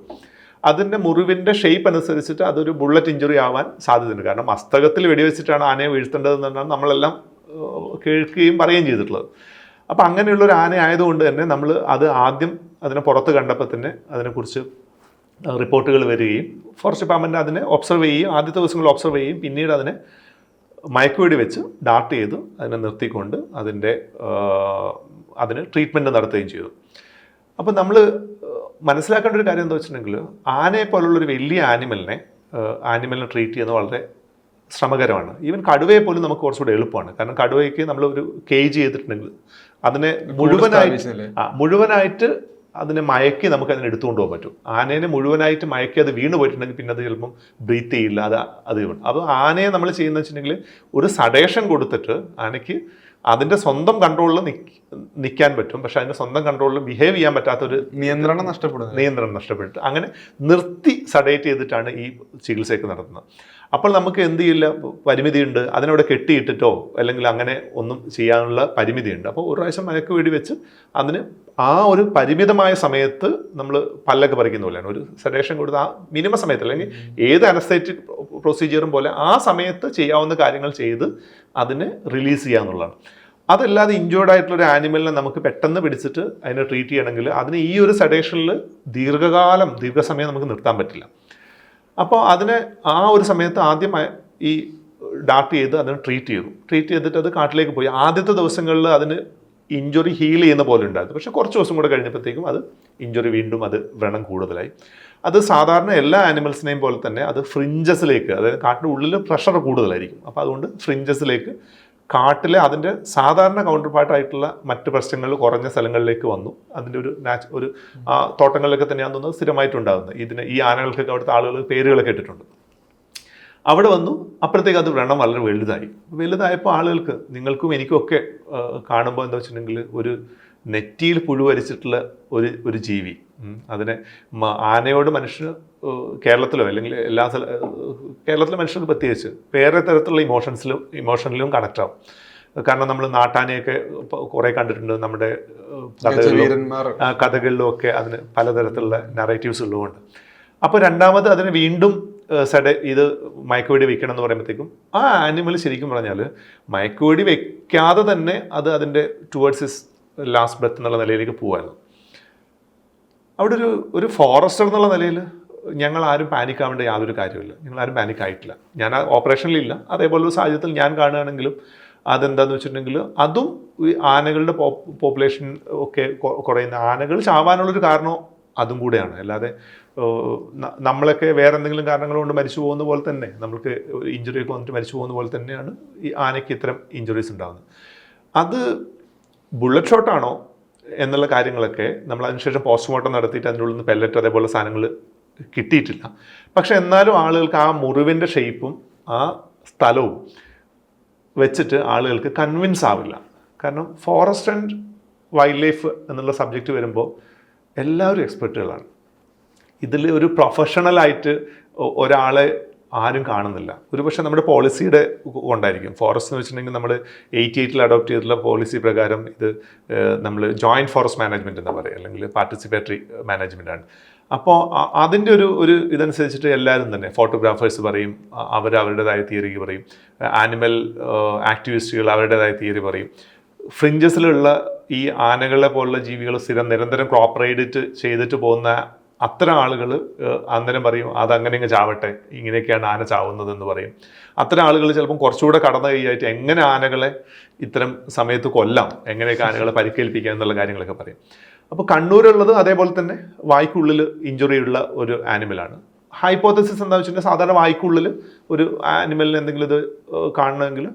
അതിൻ്റെ മുറിവിൻ്റെ ഷേപ്പ് അനുസരിച്ചിട്ട് അതൊരു ബുള്ളറ്റ് ഇഞ്ചുറി ആവാൻ സാധ്യതയുണ്ട്. കാരണം മസ്തകത്തിൽ വെടിവെച്ചിട്ടാണ് ആനയെ വീഴ്ത്തേണ്ടതെന്നാണ് നമ്മളെല്ലാം കേൾക്കുകയും പറയുകയും ചെയ്തിട്ടുള്ളത്. അപ്പോൾ അങ്ങനെയുള്ളൊരു ആന ആയതുകൊണ്ട് തന്നെ നമ്മൾ അത് ആദ്യം അതിനെ പുറത്ത് കണ്ടപ്പോൾ തന്നെ അതിനെക്കുറിച്ച് റിപ്പോർട്ടുകൾ വരികയും ഫോറസ്റ്റ് ഡിപ്പാർട്ട്മെൻറ്റ് അതിനെ ഒബ്സർവ് ചെയ്യുകയും ആദ്യത്തെ ദിവസങ്ങളിൽ ഒബ്സർവ് ചെയ്യുകയും പിന്നീട് അതിനെ മയക്കുവെടി വെച്ച് ഡാർട്ട് ചെയ്ത് അതിനെ നിർത്തിക്കൊണ്ട് അതിന് ട്രീറ്റ്മെൻറ്റ് നടത്തുകയും ചെയ്തു. അപ്പോൾ നമ്മൾ മനസ്സിലാക്കേണ്ട ഒരു കാര്യം എന്താ വെച്ചിട്ടുണ്ടെങ്കിൽ ആനയെ പോലുള്ളൊരു വലിയ ആനിമലിനെ ട്രീറ്റ് ചെയ്യുന്നത് വളരെ ശ്രമകരമാണ്. ഈവൻ കടുവയെ പോലും നമുക്ക് കുറച്ചുകൂടെ എളുപ്പമാണ്. കാരണം കടുവയ്ക്ക് നമ്മൾ ഒരു കേജ് ചെയ്തിട്ടുണ്ടെങ്കിൽ അതിനെ മുഴുവനായിട്ട് അതിനെ മയക്കി നമുക്ക് അതിനെ എടുത്തുകൊണ്ട് പോകാൻ പറ്റും. ആനേനെ മുഴുവനായിട്ട് മയക്കി അത് വീണ് പോയിട്ടുണ്ടെങ്കിൽ പിന്നെ അത് ചിലപ്പം ബ്രീത്ത് ചെയ്യില്ല, അത് വീണ്. അപ്പോൾ ആനയെ നമ്മൾ ചെയ്യുന്നത് വെച്ചിട്ടുണ്ടെങ്കിൽ ഒരു സഡേഷൻ കൊടുത്തിട്ട് ആനയ്ക്ക് അതിൻ്റെ സ്വന്തം കൺട്രോളിൽ നിൽക്കാൻ പറ്റും. പക്ഷെ അതിൻ്റെ സ്വന്തം കൺട്രോളിൽ ബിഹേവ് ചെയ്യാൻ പറ്റാത്തൊരു നിയന്ത്രണം നഷ്ടപ്പെട്ട് അങ്ങനെ നിർത്തി സഡേറ്റ് ചെയ്തിട്ടാണ് ഈ ചികിത്സയൊക്കെ നടത്തുന്നത്. അപ്പോൾ നമുക്ക് എന്ത് ചെയ്യില്ല, പരിമിതിയുണ്ട്. അതിനവിടെ കെട്ടിയിട്ടിട്ടോ അല്ലെങ്കിൽ അങ്ങനെ ഒന്നും ചെയ്യാനുള്ള പരിമിതിയുണ്ട്. അപ്പോൾ ഒരു പ്രാവശ്യം മയക്കുവെടി വെച്ച് അതിന് ആ ഒരു പരിമിതമായ സമയത്ത് നമ്മൾ പല്ലൊക്കെ പറിക്കുന്ന പോലെയാണ് ഒരു സഡേഷൻ കൊടുത്ത് ആ മിനിമം സമയത്ത്, അല്ലെങ്കിൽ ഏത് അനസ്തറ്റിക് പ്രൊസീജിയറും പോലെ ആ സമയത്ത് ചെയ്യാവുന്ന കാര്യങ്ങൾ ചെയ്ത് അതിനെ റിലീസ് ചെയ്യുക എന്നുള്ളതാണ്. അതല്ലാതെ ഇഞ്ചേർഡ് ആയിട്ടുള്ളൊരു ആനിമലിനെ നമുക്ക് പെട്ടെന്ന് പിടിച്ചിട്ട് അതിനെ ട്രീറ്റ് ചെയ്യണമെങ്കിൽ അതിന് ഈ ഒരു സഡേഷനിൽ ദീർഘസമയം നമുക്ക് നിർത്താൻ പറ്റില്ല. അപ്പോൾ അതിനെ ആ ഒരു സമയത്ത് ആദ്യം ഈ ഡാർട്ട് ചെയ്ത് അതിനെ ട്രീറ്റ് ചെയ്തിട്ട് അത് കാട്ടിലേക്ക് പോയി. ആദ്യത്തെ ദിവസങ്ങളിൽ അതിന് ഇഞ്ചുറി ഹീൽ ചെയ്യുന്ന പോലെ ഉണ്ടായിരുന്നു. പക്ഷേ കുറച്ച് ദിവസം കൂടെ കഴിഞ്ഞപ്പോഴത്തേക്കും അത് ഇഞ്ചുറി വീണ്ടും അത് വ്രണം കൂടുതലായി. അത് സാധാരണ എല്ലാ ആനിമൽസിനെയും പോലെ തന്നെ അത് ഫ്രിഞ്ചസിലേക്ക്, അതായത് കാട്ടിൻ്റെ ഉള്ളിൽ പ്രഷർ കൂടുതലായിരിക്കും. അപ്പോൾ അതുകൊണ്ട് ഫ്രിഞ്ചസിലേക്ക് കാട്ടിലെ അതിൻ്റെ സാധാരണ കൗണ്ടർ പാർട്ടായിട്ടുള്ള മറ്റ് പ്രശ്നങ്ങൾ കുറഞ്ഞ സ്ഥലങ്ങളിലേക്ക് വന്നു. അതിൻ്റെ ഒരു തോട്ടങ്ങളിലൊക്കെ തന്നെയാണെന്ന് തോന്നുന്നത് സ്ഥിരമായിട്ടുണ്ടാകുന്നത്. ഈ ആനകൾക്കൊക്കെ അവിടുത്തെ ആളുകൾ പേരുകളൊക്കെ ഇട്ടിട്ടുണ്ട്. അവിടെ വന്നു, അപ്പോഴത്തേക്ക് അത് വ്രണം വളരെ വലുതായപ്പോൾ ആളുകൾക്ക്, നിങ്ങൾക്കും എനിക്കും ഒക്കെ കാണുമ്പോൾ എന്താ വെച്ചിട്ടുണ്ടെങ്കിൽ ഒരു നെറ്റിയിൽ പുഴുവരിച്ചിട്ടുള്ള ഒരു ജീവി, അതിനെ ആനയോട് മനുഷ്യർ കേരളത്തിലോ അല്ലെങ്കിൽ കേരളത്തിലെ മനുഷ്യർക്ക് പ്രത്യേകിച്ച് വേറെ തരത്തിലുള്ള ഇമോഷനിലും കണക്റ്റ് ആവും. കാരണം നമ്മൾ നാട്ടാനയൊക്കെ കുറേ കണ്ടിട്ടുണ്ട് നമ്മുടെ കഥകളിലും ഒക്കെ അതിന് പലതരത്തിലുള്ള നറേറ്റീവ്സ് ഉള്ളതുകൊണ്ട്. അപ്പോൾ രണ്ടാമത് അതിന് വീണ്ടും ഇത് മയക്കുവെടി വെക്കണം എന്ന് പറയുമ്പോഴത്തേക്കും ആ ആനിമൽ ശരിക്കും പറഞ്ഞാൽ മയക്കുവെടി വെക്കാതെ തന്നെ അത് അതിൻ്റെ ടുവേർഡ്സ് ഹിസ് ലാസ്റ്റ് ബ്രെത്ത് എന്നുള്ള നിലയിലേക്ക് പോകുമായിരുന്നു. അവിടെ ഒരു ഫോറസ്റ്റർ എന്നുള്ള നിലയിൽ ഞങ്ങൾ ആരും പാനിക് ആവേണ്ട യാതൊരു കാര്യമില്ല. ഞങ്ങൾ ആരും പാനിക് ആയിട്ടില്ല. ഞാൻ ആ ഓപ്പറേഷനിലില്ല. അതേപോലൊരു സാഹചര്യത്തിൽ ഞാൻ കാണുകയാണെങ്കിലും അതെന്താണെന്ന് വെച്ചിട്ടുണ്ടെങ്കിൽ അതും ഈ ആനകളുടെ പോപ്പുലേഷൻ ഒക്കെ കുറയുന്ന, ആനകൾ ചാവാനുള്ളൊരു കാരണം അതും കൂടെയാണ്. അല്ലാതെ നമ്മളൊക്കെ വേറെ എന്തെങ്കിലും കാരണങ്ങൾ കൊണ്ട് മരിച്ചു പോകുന്ന പോലെ തന്നെ, നമ്മൾക്ക് ഇഞ്ചുറി ഒക്കെ വന്നിട്ട് മരിച്ചു പോകുന്ന പോലെ തന്നെയാണ് ഈ ആനയ്ക്ക് ഇത്തരം ഇഞ്ചുറീസ് ഉണ്ടാകുന്നത്. അത് ബുള്ളറ്റ് ഷോട്ടാണോ എന്നുള്ള കാര്യങ്ങളൊക്കെ നമ്മൾ അതിനുശേഷം പോസ്റ്റ്മോർട്ടം നടത്തിയിട്ട് അതിൻ്റെ ഉള്ളിൽ നിന്ന് പെല്ലറ്റ് അതേപോലെ സാധനങ്ങൾ കിട്ടിയിട്ടില്ല. പക്ഷെ എന്നാലും ആളുകൾക്ക് ആ മുറിവിൻ്റെ ഷേപ്പും ആ സ്ഥലവും വെച്ചിട്ട് ആളുകൾക്ക് കൺവിൻസ് ആവില്ല. കാരണം ഫോറസ്റ്റ് ആൻഡ് വൈൽഡ് ലൈഫ് എന്നുള്ള സബ്ജക്റ്റ് വരുമ്പോൾ എല്ലാവരും എക്സ്പെർട്ടുകളാണ്. ഇതിൽ ഒരു പ്രൊഫഷണലായിട്ട് ഒരാളെ ആരും കാണുന്നില്ല. ഒരുപക്ഷെ നമ്മുടെ പോളിസിയുടെ കൊണ്ടായിരിക്കും. ഫോറസ്റ്റ് എന്ന് വെച്ചിട്ടുണ്ടെങ്കിൽ നമ്മൾ 88 അഡോപ്റ്റ് ചെയ്തിട്ടുള്ള പോളിസി പ്രകാരം ഇത് നമ്മൾ ജോയിൻറ്റ് ഫോറസ്റ്റ് മാനേജ്മെൻറ്റ് എന്ന് പറയും, അല്ലെങ്കിൽ പാർട്ടിസിപ്പേറ്ററി മാനേജ്മെൻറ്റാണ്. അപ്പോൾ അതിൻ്റെ ഒരു ഇതനുസരിച്ചിട്ട് എല്ലാവരും തന്നെ ഫോട്ടോഗ്രാഫേഴ്സ് പറയും, അവരുടേതായ തിയറി പറയും, ആനിമൽ ആക്ടിവിസ്റ്റുകൾ അവരുടേതായ തിയറി പറയും. ഫ്രിഞ്ചസിലുള്ള ഈ ആനകളെ പോലുള്ള ജീവികൾ സ്ഥിരം നിരന്തരം ക്രോപ്പ് റൈഡ് ചെയ്തിട്ട് പോകുന്ന അത്തരം ആളുകൾ അന്നേരം പറയും അതങ്ങനെ ഇങ്ങ് ചാവട്ടെ, ഇങ്ങനെയൊക്കെയാണ് ആന ചാവുന്നതെന്ന് പറയും. അത്തരം ആളുകൾ ചിലപ്പം കുറച്ചുകൂടെ കടന്നു കൈയായിട്ട് എങ്ങനെ ആനകളെ ഇത്തരം സമയത്ത് കൊല്ലാം, എങ്ങനെയൊക്കെ ആനകളെ പരിക്കേൽപ്പിക്കാം എന്നുള്ള കാര്യങ്ങളൊക്കെ പറയും. അപ്പോൾ കണ്ണൂരുള്ളത് അതേപോലെ തന്നെ വായ്ക്കുള്ളിൽ ഇഞ്ചുറി ഉള്ള ഒരു ആനിമലാണ്. ഹൈപ്പോത്തസിസ് എന്താ വെച്ചിട്ടുണ്ടെങ്കിൽ സാധാരണ വായ്ക്കുള്ളിൽ ഒരു ആനിമലിന് എന്തെങ്കിലും ഇത് കാണണമെങ്കിൽ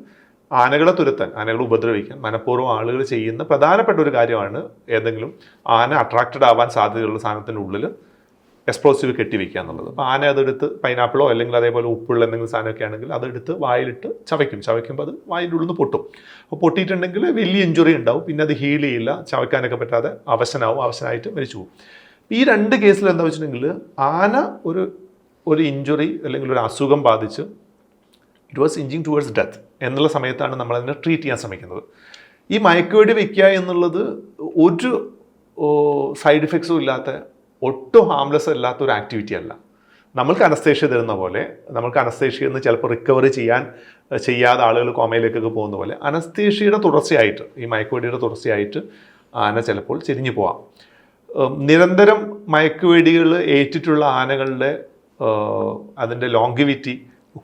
ആനകളെ തുരത്താൻ, ആനകളെ ഉപദ്രവിക്കാൻ മനഃപൂർവ്വം ആളുകൾ ചെയ്യുന്ന പ്രധാനപ്പെട്ട ഒരു കാര്യമാണ് ഏതെങ്കിലും ആന അട്രാക്റ്റഡ് ആവാൻ സാധ്യതയുള്ള സാധനത്തിനുള്ളിൽ എക്സ്പ്ലോസീവ് കെട്ടിവെക്കുക എന്നുള്ളത്. അപ്പോൾ ആന അതെടുത്ത് പൈനാപ്പിളോ അല്ലെങ്കിൽ അതേപോലെ ഉപ്പുള്ള എന്തെങ്കിലും സാധനമൊക്കെ ആണെങ്കിൽ അതെടുത്ത് വായിലിട്ട് ചവയ്ക്കുമ്പോൾ അത് വായിൻ്റെ ഉള്ളിൽ നിന്ന് പൊട്ടും. അപ്പോൾ പൊട്ടിയിട്ടുണ്ടെങ്കിൽ വലിയ ഇഞ്ചുറി ഉണ്ടാവും, പിന്നെ അത് ഹീൽ ചെയ്യില്ല, ചവയ്ക്കാനൊക്കെ പറ്റാതെ അവശനായിട്ട് മരിച്ചു പോകും. ഈ രണ്ട് കേസിൽ എന്താ വെച്ചിട്ടുണ്ടെങ്കിൽ ആന ഒരു ഇഞ്ചുറി അല്ലെങ്കിൽ ഒരു അസുഖം ബാധിച്ച് it was inching towards death എന്നുള്ള സമയത്താണ് നമ്മളതിനെ ട്രീറ്റ് ചെയ്യാൻ ശ്രമിക്കുന്നത്. ഈ മയക്കുവെടി വയ്ക്കുക എന്നുള്ളത് ഒരു സൈഡ് ഇഫക്ട്സും ഇല്ലാത്ത, ഒട്ടും ഹാംലെസ് അല്ലാത്ത ഒരു ആക്ടിവിറ്റി അല്ല. നമ്മൾക്ക് അനസ്തേഷ്യ തരുന്ന പോലെ, നമ്മൾക്ക് അനസ്തേഷ്യയിൽ നിന്ന് ചിലപ്പോൾ റിക്കവറി ചെയ്യാതെ ആളുകൾ കോമയിലേക്കൊക്കെ പോകുന്ന പോലെ അനസ്തേഷ്യയുടെ തുടർച്ചയായിട്ട്, ഈ മയക്കുവെടിയുടെ തുടർച്ചയായിട്ട് ആന ചിലപ്പോൾ ചെരിഞ്ഞു പോവാം. നിരന്തരം മയക്കുവെടികൾ ഏറ്റിട്ടുള്ള ആനകളുടെ അതിൻ്റെ ലോങ്കിവിറ്റി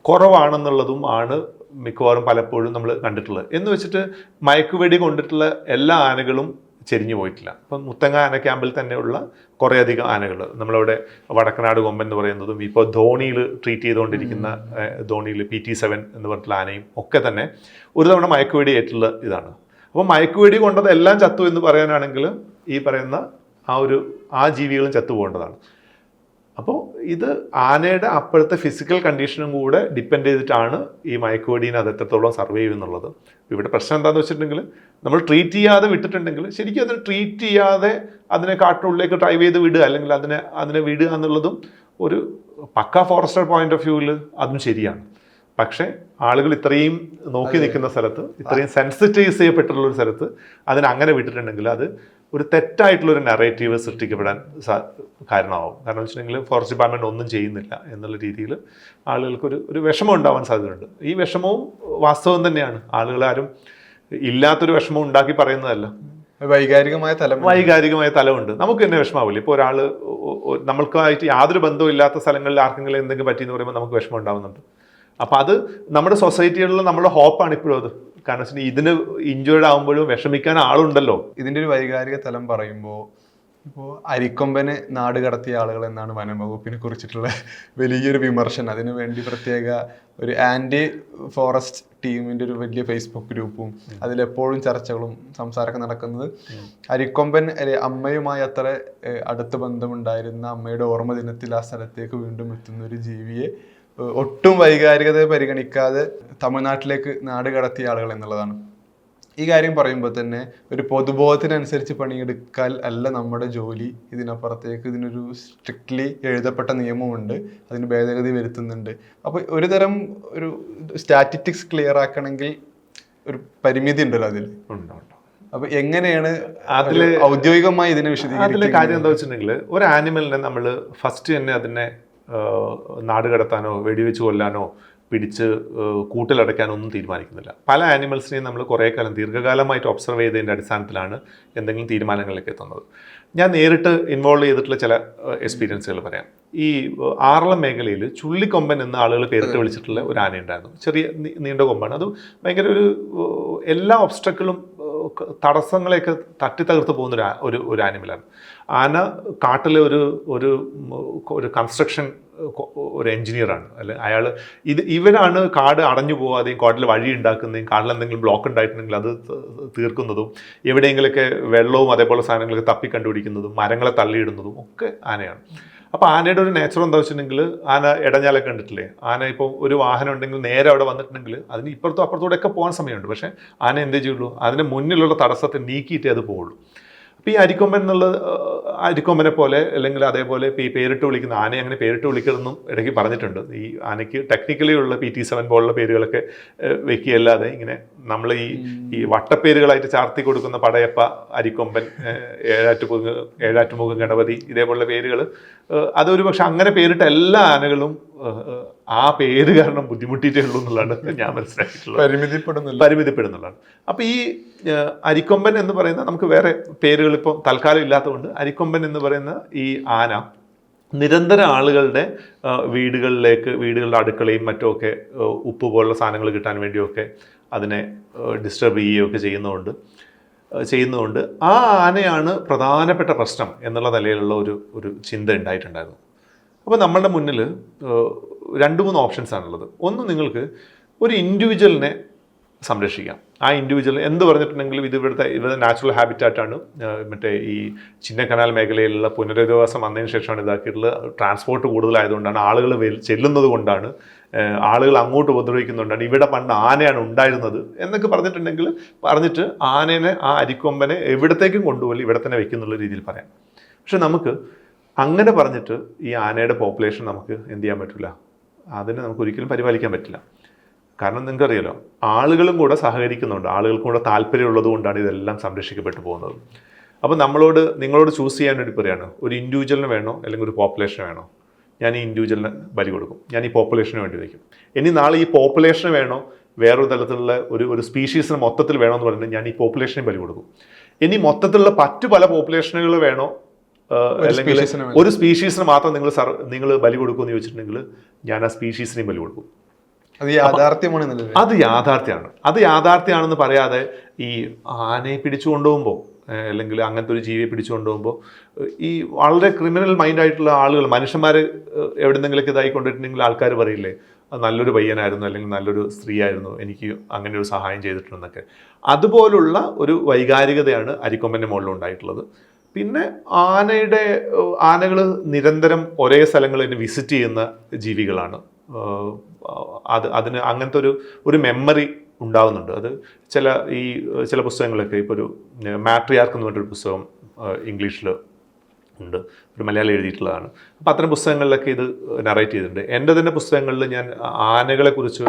കുറവാണെന്നുള്ളതും ആണ് മിക്കവാറും പലപ്പോഴും നമ്മൾ കണ്ടിട്ടുള്ളത്. എന്ന് വെച്ചിട്ട് മയക്കുവെടി കൊണ്ടിട്ടുള്ള എല്ലാ ആനകളും ചെരിഞ്ഞു പോയിട്ടില്ല. ഇപ്പം മുത്തങ്ങ ആന ക്യാമ്പിൽ തന്നെയുള്ള കുറേയധികം ആനകൾ, നമ്മളവിടെ വടക്കനാട് കൊമ്പൻ എന്ന് പറയുന്നതും ഇപ്പോൾ ധോണിയിൽ ട്രീറ്റ് ചെയ്തുകൊണ്ടിരിക്കുന്ന ധോണിയിൽ PT7 എന്ന് പറഞ്ഞിട്ടുള്ള ആനയും ഒക്കെ തന്നെ ഒരു തവണ മയക്കുവെടി ഏറ്റുള്ള ഇതാണ്. അപ്പോൾ മയക്കുവെടി കൊണ്ടത് എല്ലാം ചത്തു എന്ന് പറയാനാണെങ്കിൽ ഈ പറയുന്ന ആ ജീവികളും ചത്തുപോകേണ്ടതാണ്. അപ്പോൾ ഇത് ആനയുടെ അപ്പോഴത്തെ ഫിസിക്കൽ കണ്ടീഷനും കൂടെ ഡിപ്പെൻഡ് ചെയ്തിട്ടാണ് ഈ മയക്കുവെടീനെ അത് എത്രത്തോളം സർവൈവ് ചെയ്യുന്നുള്ളത്. ഇവിടെ പ്രശ്നം എന്താണെന്ന് വെച്ചിട്ടുണ്ടെങ്കിൽ നമ്മൾ ട്രീറ്റ് ചെയ്യാതെ വിട്ടിട്ടുണ്ടെങ്കിൽ, ശരിക്കും അതിനെ ട്രീറ്റ് ചെയ്യാതെ അതിനെ കാട്ടിനുള്ളിലേക്ക് ഡ്രൈവ് ചെയ്ത് വിടുക അല്ലെങ്കിൽ അതിനെ വിടുക എന്നുള്ളതും ഒരു പക്ക ഫോറസ്റ്റർ പോയിന്റ് ഓഫ് വ്യൂവിൽ അതും ശരിയാണ്. പക്ഷേ ആളുകൾ ഇത്രയും നോക്കി നിൽക്കുന്ന സ്ഥലത്ത്, ഇത്രയും സെൻസിറ്റൈസ് ചെയ്യപ്പെട്ടുള്ള ഒരു സ്ഥലത്ത് അതിനെ അങ്ങനെ വിട്ടിട്ടുണ്ടെങ്കിൽ അത് ഒരു തെറ്റായിട്ടുള്ളൊരു നറേറ്റീവ് സൃഷ്ടിക്കപ്പെടാൻ കാരണമാവും. കാരണം വെച്ചിട്ടുണ്ടെങ്കിൽ ഫോറസ്റ്റ് ഡിപ്പാർട്ട്മെൻറ്റ് ഒന്നും ചെയ്യുന്നില്ല എന്നുള്ള രീതിയിൽ ആളുകൾക്ക് ഒരു വിഷമം ഉണ്ടാവാൻ സാധ്യതയുണ്ട്. ഈ വിഷമവും വാസ്തവം തന്നെയാണ്. ആളുകളാരും ഇല്ലാത്തൊരു വിഷമം ഉണ്ടാക്കി പറയുന്നതല്ല. വൈകാരികമായ തലമുണ്ട്. നമുക്ക് തന്നെ വിഷമാവില്ല. ഇപ്പോൾ ഒരാൾ നമ്മൾക്കായിട്ട് യാതൊരു ബന്ധവും ഇല്ലാത്ത സ്ഥലങ്ങളിൽ ആർക്കെങ്കിലും എന്തെങ്കിലും പറ്റിയെന്ന് പറയുമ്പോൾ നമുക്ക് വിഷമം ഉണ്ടാവുന്നുണ്ട്. അപ്പം അത് നമ്മുടെ സൊസൈറ്റികളിൽ നമ്മുടെ ഹോപ്പാണ് ഇപ്പോഴും അത്. കാരണം വെച്ചാൽ ഇതിന് ഇഞ്ചുവേർഡ് ആകുമ്പോഴും വിഷമിക്കാൻ ആളുണ്ടല്ലോ. ഇതിൻ്റെ ഒരു വൈകാരിക തലം പറയുമ്പോൾ ഇപ്പോൾ അരിക്കൊമ്പനെ നാട് കടത്തിയ ആളുകൾ എന്നാണ് വനം വകുപ്പിനെ കുറിച്ചിട്ടുള്ള വലിയൊരു വിമർശനം. അതിനു വേണ്ടി പ്രത്യേക ഒരു ആൻറ്റി ഫോറസ്റ്റ് ടീമിൻ്റെ ഒരു വലിയ ഫേസ്ബുക്ക് ഗ്രൂപ്പും അതിലെപ്പോഴും ചർച്ചകളും സംസാരമൊക്കെ നടക്കുന്നത് അരിക്കൊമ്പൻ അമ്മയുമായി അത്ര അടുത്ത ബന്ധമുണ്ടായിരുന്ന അമ്മയുടെ ഓർമ്മ ദിനത്തിൽ ആ സ്ഥലത്തേക്ക് വീണ്ടും എത്തുന്ന ഒരു ജീവിയെ ഒട്ടും വൈകാരികത പരിഗണിക്കാതെ തമിഴ്നാട്ടിലേക്ക് നാട് കടത്തിയ ആളുകൾ എന്നുള്ളതാണ്. ഈ കാര്യം പറയുമ്പോൾ തന്നെ ഒരു പൊതുബോധത്തിനനുസരിച്ച് പണിയെടുക്കാൻ അല്ല നമ്മുടെ ജോലി. ഇതിനപ്പുറത്തേക്ക് ഇതിനൊരു സ്ട്രിക്ട്ലി എഴുതപ്പെട്ട നിയമമുണ്ട്, അതിന് ഭേദഗതി വരുത്തുന്നുണ്ട്. അപ്പോൾ ഒരു തരം ഒരു സ്റ്റാറ്റിസ്റ്റിക്സ് ക്ലിയർ ആക്കണമെങ്കിൽ ഒരു പരിമിതി ഉണ്ടല്ലോ അതിൽ. അപ്പൊ എങ്ങനെയാണ് അതിൽ ഔദ്യോഗികമായി ഇതിനെ വിശദീകരിക്കുന്നത്? കാര്യം എന്താ വെച്ചിട്ടുണ്ടെങ്കിൽ ഒരു ആനിമലിനെ നമ്മൾ ഫസ്റ്റ് തന്നെ അതിനെ നാട് കടത്താനോ വെടിവെച്ച് കൊല്ലാനോ പിടിച്ച് കൂട്ടിലടയ്ക്കാനൊന്നും തീരുമാനിക്കുന്നില്ല. പല ആനിമൽസിനെയും നമ്മൾ കുറേ കാലം ദീർഘകാലമായിട്ട് ഒബ്സർവ് ചെയ്തതിൻ്റെ അടിസ്ഥാനത്തിലാണ് എന്തെങ്കിലും തീരുമാനങ്ങളിലേക്ക് എത്തുന്നത്. ഞാൻ നേരിട്ട് ഇൻവോൾവ് ചെയ്തിട്ടുള്ള ചില എക്സ്പീരിയൻസുകൾ പറയാം. ഈ ആറളം മേഖലയിൽ ചുള്ളിക്കൊമ്പൻ എന്ന ആളുകൾ പേരിട്ട് വിളിച്ചിട്ടുള്ള ഒരു ആനയുണ്ടായിരുന്നു. ചെറിയ നീണ്ട കൊമ്പാണ്. അത് ഭയങ്കര എല്ലാ ഒബ്സ്റ്റക്കിളും തടസ്സങ്ങളെയൊക്കെ തട്ടിത്തകർത്ത് പോകുന്ന ഒരു ആനിമലാണ്. ആന കാട്ടിലെ ഒരു കൺസ്ട്രക്ഷൻ ഒരു എഞ്ചിനീയറാണ്. അല്ലെ, അയാൾ ഇവരാണ് കാട് അടഞ്ഞു പോകാതെയും കാട്ടിൽ വഴി ഉണ്ടാക്കുന്നതും കാട്ടിൽ എന്തെങ്കിലും ബ്ലോക്ക് ഉണ്ടായിട്ടുണ്ടെങ്കിൽ അത് തീർക്കുന്നതും എവിടെയെങ്കിലൊക്കെ വെള്ളവും അതേപോലെ സാധനങ്ങളൊക്കെ തപ്പി കണ്ടുപിടിക്കുന്നതും മരങ്ങളെ തള്ളിയിടുന്നതും ഒക്കെ ആനയാണ്. അപ്പോൾ ആനയുടെ ഒരു നേച്ചർ എന്താ വെച്ചിട്ടുണ്ടെങ്കിൽ, ആന ഇടഞ്ഞാലൊക്കെ കണ്ടിട്ടില്ലേ, ആന ഇപ്പോൾ ഒരു വാഹനം ഉണ്ടെങ്കിൽ നേരെ അവിടെ വന്നിട്ടുണ്ടെങ്കിൽ അതിന് ഇപ്പുറത്തും അപ്പുറത്തൂടെ ഒക്കെ പോകാൻ സമയമുണ്ട്. പക്ഷേ ആന എന്തേ ചെയ്യുള്ളൂ, അതിന് മുന്നിലുള്ള തടസ്സത്തെ നീക്കിയിട്ടേ അത് പോവുള്ളൂ. അപ്പോൾ ഈ അരിക്കൊമ്പൻ എന്നുള്ളത് അരിക്കൊമ്പനെ പോലെ അല്ലെങ്കിൽ അതേപോലെ ഇപ്പോൾ ഈ പേരിട്ട് വിളിക്കുന്ന ആനയെ അങ്ങനെ പേരിട്ട് വിളിക്കണമെന്നും ഇടയ്ക്ക് പറഞ്ഞിട്ടുണ്ട്. ഈ ആനയ്ക്ക് ടെക്നിക്കലി ഉള്ള PT7 പോലുള്ള പേരുകളൊക്കെ വെക്കുകയല്ലാതെ ഇങ്ങനെ നമ്മൾ ഈ വട്ടപ്പേരുകളായിട്ട് ചാർത്തി കൊടുക്കുന്ന പടയപ്പ, അരിക്കൊമ്പൻ, ഏഴാറ്റുമുഖം ഗണപതി ഇതേപോലുള്ള പേരുകൾ അതൊരു പക്ഷെ അങ്ങനെ പേരിട്ട എല്ലാ ആനകളും ആ പേര് കാരണം ബുദ്ധിമുട്ടിയിട്ടേ ഉള്ളൂ എന്നുള്ളതാണ് ഞാൻ മനസ്സിലാക്കിയിട്ടുള്ളത്. പരിമിതിപ്പെടുന്നുള്ളതാണ്. അപ്പോൾ ഈ അരിക്കൊമ്പൻ എന്ന് പറയുന്ന, നമുക്ക് വേറെ പേരുകൾ ഇപ്പം തൽക്കാലം ഇല്ലാത്തതുകൊണ്ട് അരിക്കൊമ്പൻ എന്ന് പറയുന്ന ഈ ആന നിരന്തരം ആളുകളുടെ വീടുകളുടെ അടുക്കളയും മറ്റുമൊക്കെ ഉപ്പ് പോലുള്ള സാധനങ്ങൾ കിട്ടാൻ വേണ്ടിയൊക്കെ അതിനെ ഡിസ്റ്റർബ് ചെയ്യുകയൊക്കെ ചെയ്യുന്നതുകൊണ്ട് ആ ആനയാണ് പ്രധാനപ്പെട്ട പ്രശ്നം എന്നുള്ള നിലയിലുള്ള ഒരു ചിന്ത ഉണ്ടായിട്ടുണ്ടായിരുന്നു. അപ്പോൾ നമ്മളുടെ മുന്നിൽ 2-3 ഓപ്ഷൻസ് ആണുള്ളത്. ഒന്ന്, നിങ്ങൾക്ക് ഒരു ഇൻഡിവിജ്വലിനെ സംരക്ഷിക്കാം. ആ ഇൻഡിവിജ്വൽ എന്ത് പറഞ്ഞിട്ടുണ്ടെങ്കിലും ഇവരുടെ നാച്ചുറൽ ഹാബിറ്റാറ്റാണ്. മറ്റേ ഈ ചിന്നക്കനാൽ മേഖലയിലുള്ള പുനരധിവാസം വന്നതിന് ശേഷമാണ് ഇതാക്കിയിട്ടുള്ളത്. ട്രാൻസ്പോർട്ട് കൂടുതലായതുകൊണ്ടാണ്, ആളുകൾ ചെല്ലുന്നത് കൊണ്ടാണ്, ആളുകൾ അങ്ങോട്ട് ഉപദ്രവിക്കുന്നുണ്ടാണ്, ഇവിടെ പണ്ട് ആനയാണ് ഉണ്ടായിരുന്നത് എന്നൊക്കെ പറഞ്ഞിട്ട് ആനേനെ, ആ അരിക്കൊമ്പനെ എവിടത്തേക്കും കൊണ്ടുപോയി ഇവിടെ തന്നെ വെക്കുന്നുള്ള രീതിയിൽ പറയാം. പക്ഷെ നമുക്ക് അങ്ങനെ പറഞ്ഞിട്ട് ഈ ആനയുടെ പോപ്പുലേഷൻ നമുക്ക് എന്ത് ചെയ്യാൻ പറ്റില്ല, അതിനെ നമുക്ക് ഒരിക്കലും പരിപാലിക്കാൻ പറ്റില്ല. കാരണം നിങ്ങൾക്കറിയാലോ, ആളുകളും കൂടെ സഹകരിക്കുന്നുണ്ട്, ആളുകൾക്കും കൂടെ താല്പര്യമുള്ളത് കൊണ്ടാണ് ഇതെല്ലാം സംരക്ഷിക്കപ്പെട്ടു പോകുന്നത്. അപ്പോൾ നിങ്ങളോട് ചൂസ് ചെയ്യാൻ വേണ്ടി പറയുകയാണ്, ഒരു ഇൻഡിവിജ്വലിന് വേണോ അല്ലെങ്കിൽ ഒരു പോപ്പുലേഷന് വേണോ? ഞാൻ ഈ ഇൻഡിവിജ്വലിന് ബലി കൊടുക്കും, ഞാൻ ഈ പോപ്പുലേഷന് വേണ്ടി വയ്ക്കും. ഇനി നാളെ ഈ പോപ്പുലേഷന് വേണോ വേറൊരു തരത്തിലുള്ള ഒരു സ്പീഷീസിന് മൊത്തത്തിൽ വേണമെന്ന് പറഞ്ഞിട്ട് ഞാൻ ഈ പോപ്പുലേഷനെ ബലി കൊടുക്കും. ഇനി മൊത്തത്തിലുള്ള പല പോപ്പുലേഷനുകൾ വേണോ അല്ലെങ്കിൽ ഒരു സ്പീഷീസിന് മാത്രം നിങ്ങൾ ബലി കൊടുക്കുമെന്ന് ചോദിച്ചിട്ടുണ്ടെങ്കിൽ ഞാൻ ആ സ്പീഷീസിനെയും ബലി കൊടുക്കും. അത് യാഥാർത്ഥ്യമാണ്. അത് യാഥാർത്ഥ്യമാണെന്ന് പറയാതെ ഈ ആനയെ പിടിച്ചു കൊണ്ടുപോകുമ്പോൾ അല്ലെങ്കിൽ അങ്ങനത്തെ ഒരു ജീവിയെ പിടിച്ചു കൊണ്ടുപോകുമ്പോൾ ഈ വളരെ ക്രിമിനൽ മൈൻഡായിട്ടുള്ള ആളുകൾ, മനുഷ്യന്മാർ എവിടെന്നെങ്കിലൊക്കെ ഇതായിക്കൊണ്ടിട്ടുണ്ടെങ്കിൽ ആൾക്കാർ പറയില്ലേ, നല്ലൊരു പയ്യനായിരുന്നു അല്ലെങ്കിൽ നല്ലൊരു സ്ത്രീ ആയിരുന്നു, എനിക്ക് അങ്ങനെ ഒരു സഹായം ചെയ്തിട്ടുണ്ടെന്നൊക്കെ. അതുപോലുള്ള ഒരു വൈകാരികതയാണ് അരിക്കൊമ്പൻ്റെ മുകളിൽ ഉണ്ടായിട്ടുള്ളത്. പിന്നെ ആനകൾ നിരന്തരം ഒരേ സ്ഥലങ്ങളിൽ വിസിറ്റ് ചെയ്യുന്ന ജീവികളാണ്. അതിന് അങ്ങനത്തെ ഒരു മെമ്മറി ഉണ്ടാകുന്നുണ്ട്. അത് ചില പുസ്തകങ്ങളൊക്കെ, ഇപ്പോൾ ഒരു മാട്രിയാർക്ക് എന്ന് പറഞ്ഞൊരു പുസ്തകം ഇംഗ്ലീഷിൽ ഉണ്ട്, ഒരു മലയാളം എഴുതിയിട്ടുള്ളതാണ്. അപ്പോൾ അത്തരം പുസ്തകങ്ങളിലൊക്കെ ഇത് നറേറ്റ് ചെയ്തിട്ടുണ്ട്. എൻ്റെ തന്നെ പുസ്തകങ്ങളിൽ ഞാൻ ആനകളെക്കുറിച്ച്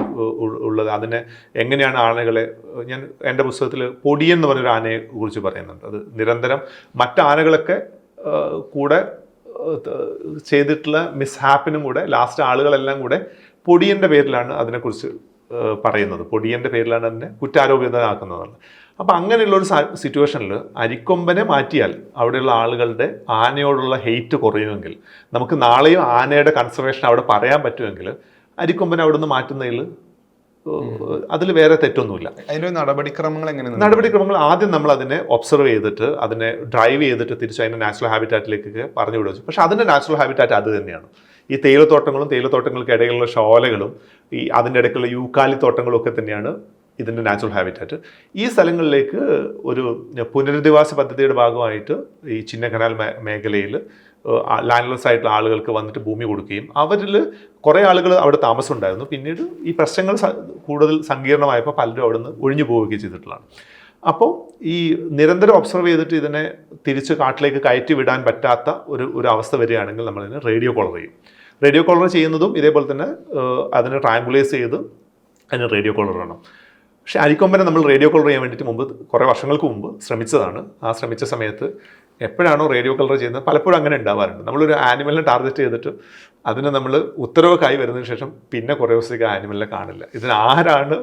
ഉള്ളത്, അതിനെ എങ്ങനെയാണ് ഞാൻ എൻ്റെ പുസ്തകത്തിൽ പൊടിയൻ എന്ന് പറഞ്ഞൊരു ആനയെ കുറിച്ച് പറയുന്നുണ്ട്. അത് നിരന്തരം മറ്റാനകളൊക്കെ കൂടെ ചെയ്തിട്ടുള്ള മിസ്ഹാപ്പിനും കൂടെ ലാസ്റ്റ് ആളുകളെല്ലാം കൂടെ പൊടിയൻ്റെ പേരിലാണ് അതിനെക്കുറിച്ച് പറയുന്നത്, പൊടിയൻ്റെ പേരിലാണ് അതിനെ കുറ്റാരോപിതനാക്കുന്നതാണ്. അപ്പം അങ്ങനെയുള്ളൊരു സിറ്റുവേഷനിൽ അരിക്കൊമ്പനെ മാറ്റിയാൽ അവിടെയുള്ള ആളുകളുടെ ആനയോടുള്ള ഹെയ്റ്റ് കുറയുമെങ്കിൽ, നമുക്ക് നാളെയും ആനയുടെ കൺസർവേഷൻ അവിടെ പറയാൻ പറ്റുമെങ്കിൽ അരിക്കൊമ്പനെ അവിടെ നിന്ന് മാറ്റുന്നതിൽ അതിൽ വേറെ തെറ്റൊന്നുമില്ല. അതിൻ്റെ നടപടിക്രമങ്ങൾ നടപടിക്രമങ്ങൾ ആദ്യം നമ്മൾ അതിനെ ഒബ്സർവ് ചെയ്തിട്ട് അതിനെ ഡ്രൈവ് ചെയ്തിട്ട് തിരിച്ച് അതിൻ്റെ നാച്ചുറൽ ഹാബിറ്റാറ്റിലേക്കൊക്കെ പറഞ്ഞു വിടുക. പക്ഷെ അതിൻ്റെ നാച്ചുറൽ ഹാബിറ്റാറ്റ് അത് തന്നെയാണ്. ഈ തേയിലത്തോട്ടങ്ങൾക്ക് ഇടയിലുള്ള ഷോലകളും അതിൻ്റെ ഇടയ്ക്കുള്ള യൂക്കാലി തോട്ടങ്ങളും ഒക്കെ തന്നെയാണ് ഇതിൻ്റെ നാച്ചുറൽ ഹാബിറ്റാറ്റ്. ഈ സ്ഥലങ്ങളിലേക്ക് ഒരു പുനരധിവാസ പദ്ധതിയുടെ ഭാഗമായിട്ട് ഈ ചിന്നക്കനാൽ മേഖലയിൽ ലാൻഡ്ലെസ് ആയിട്ടുള്ള ആളുകൾക്ക് വന്നിട്ട് ഭൂമി കൊടുക്കുകയും അവരിൽ കുറേ ആളുകൾ അവിടെ താമസം ഉണ്ടായിരുന്നു. പിന്നീട് ഈ പ്രശ്നങ്ങൾ കൂടുതൽ സങ്കീർണമായപ്പോൾ പലരും അവിടെ നിന്ന് ഒഴിഞ്ഞു പോവുകയും ചെയ്തിട്ടുള്ളതാണ്. അപ്പോൾ ഈ നിരന്തരം ഒബ്സർവ് ചെയ്തിട്ട് ഇതിനെ തിരിച്ച് കാട്ടിലേക്ക് കയറ്റി വിടാൻ പറ്റാത്ത ഒരു അവസ്ഥ വരികയാണെങ്കിൽ നമ്മളതിനെ റേഡിയോ കോളർ ചെയ്യും. റേഡിയോ കോളർ ചെയ്യുന്നതും ഇതേപോലെ തന്നെ അതിനെ ട്രയാങ്കുലേസ് ചെയ്ത് അതിന് റേഡിയോ കോളർ വേണം. പക്ഷേ അരിക്കൊമ്പനെ നമ്മൾ റേഡിയോ കോളർ ചെയ്യാൻ വേണ്ടിയിട്ട് കുറേ വർഷങ്ങൾക്ക് മുമ്പ് ശ്രമിച്ചതാണ്. ആ ശ്രമിച്ച സമയത്ത് എപ്പോഴാണോ റേഡിയോ കളർ ചെയ്യുന്നത് പലപ്പോഴും അങ്ങനെ ഉണ്ടാവാറുണ്ട്. നമ്മളൊരു ആനിമലിനെ ടാർഗറ്റ് ചെയ്തിട്ട് അതിന് നമ്മൾ ഉത്തരവൊക്കെയായി വരുന്നതിന് ശേഷം പിന്നെ കുറേ ദിവസത്തേക്ക് ആനിമലിനെ കാണില്ല. ഇതിന് ആരാണ്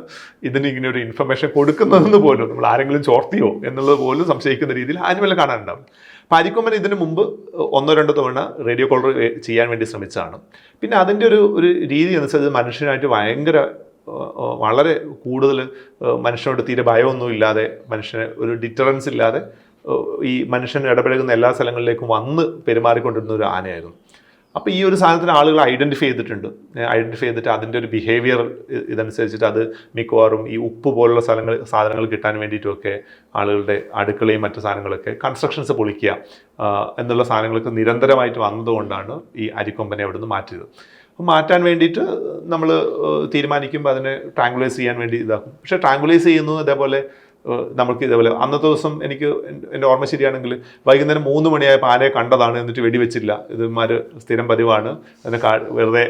ഇതിന് ഇങ്ങനെ ഒരു ഇൻഫർമേഷൻ കൊടുക്കുന്നതെന്ന് പോലും നമ്മൾ ആരെങ്കിലും ചോർത്തിയോ എന്നുള്ളത് പോലും സംശയിക്കുന്ന രീതിയിൽ ആനിമലിനെ കാണാനുണ്ടാവും. അപ്പോൾ അരിക്കൊമ്പൻ ഇതിന് മുമ്പ് 1-2 തവണ റേഡിയോ കോളർ ചെയ്യാൻ വേണ്ടി ശ്രമിച്ചതാണ്. പിന്നെ അതിൻ്റെ ഒരു രീതി അനുസരിച്ച് മനുഷ്യനായിട്ട് വളരെ കൂടുതൽ മനുഷ്യനോട് തീരെ ഭയമൊന്നും ഇല്ലാതെ, മനുഷ്യനെ ഒരു ഡിറ്ററൻസ് ഇല്ലാതെ ഈ മനുഷ്യൻ ഇടപഴകുന്ന എല്ലാ സ്ഥലങ്ങളിലേക്കും വന്ന് പെരുമാറിക്കൊണ്ടിരുന്ന ഒരു ആനയായിരുന്നു. അപ്പോൾ ഈ ഒരു സാധനത്തിന് ആളുകൾ ഐഡൻറ്റിഫൈ ചെയ്തിട്ട് അതിൻ്റെ ഒരു ബിഹേവിയർ ഇതനുസരിച്ചിട്ട് അത് മിക്കവാറും ഈ ഉപ്പ് പോലുള്ള സാധനങ്ങൾ കിട്ടാൻ വേണ്ടിയിട്ടുമൊക്കെ ആളുകളുടെ അടുക്കളയും മറ്റു സാധനങ്ങളൊക്കെ കൺസ്ട്രക്ഷൻസ് പൊളിക്കുക എന്നുള്ള സാധനങ്ങളൊക്കെ നിരന്തരമായിട്ട് വന്നതുകൊണ്ടാണ് ഈ അരിക്കൊമ്പനെ അവിടെ നിന്ന് മാറ്റിയത്. അപ്പോൾ മാറ്റാൻ വേണ്ടിയിട്ട് നമ്മൾ തീരുമാനിക്കുമ്പോൾ അതിനെ ട്രാങ്കുലൈസ് ചെയ്യാൻ വേണ്ടി ഇതാക്കും. പക്ഷേ ട്രാങ്കുലൈസ് ചെയ്യുന്നത് അതേപോലെ നമുക്ക് ഇതേപോലെ അന്നത്തെ ദിവസം എനിക്ക് എൻ്റെ ഓർമ്മ ശരിയാണെങ്കിൽ വൈകുന്നേരം 3 മണിയായപ്പോൾ ആനയെ കണ്ടതാണ്, എന്നിട്ട് വെടിവെച്ചില്ല. ഇതുമാര് സ്ഥിരം പതിവാണ്, അതിനെ വെറുതെ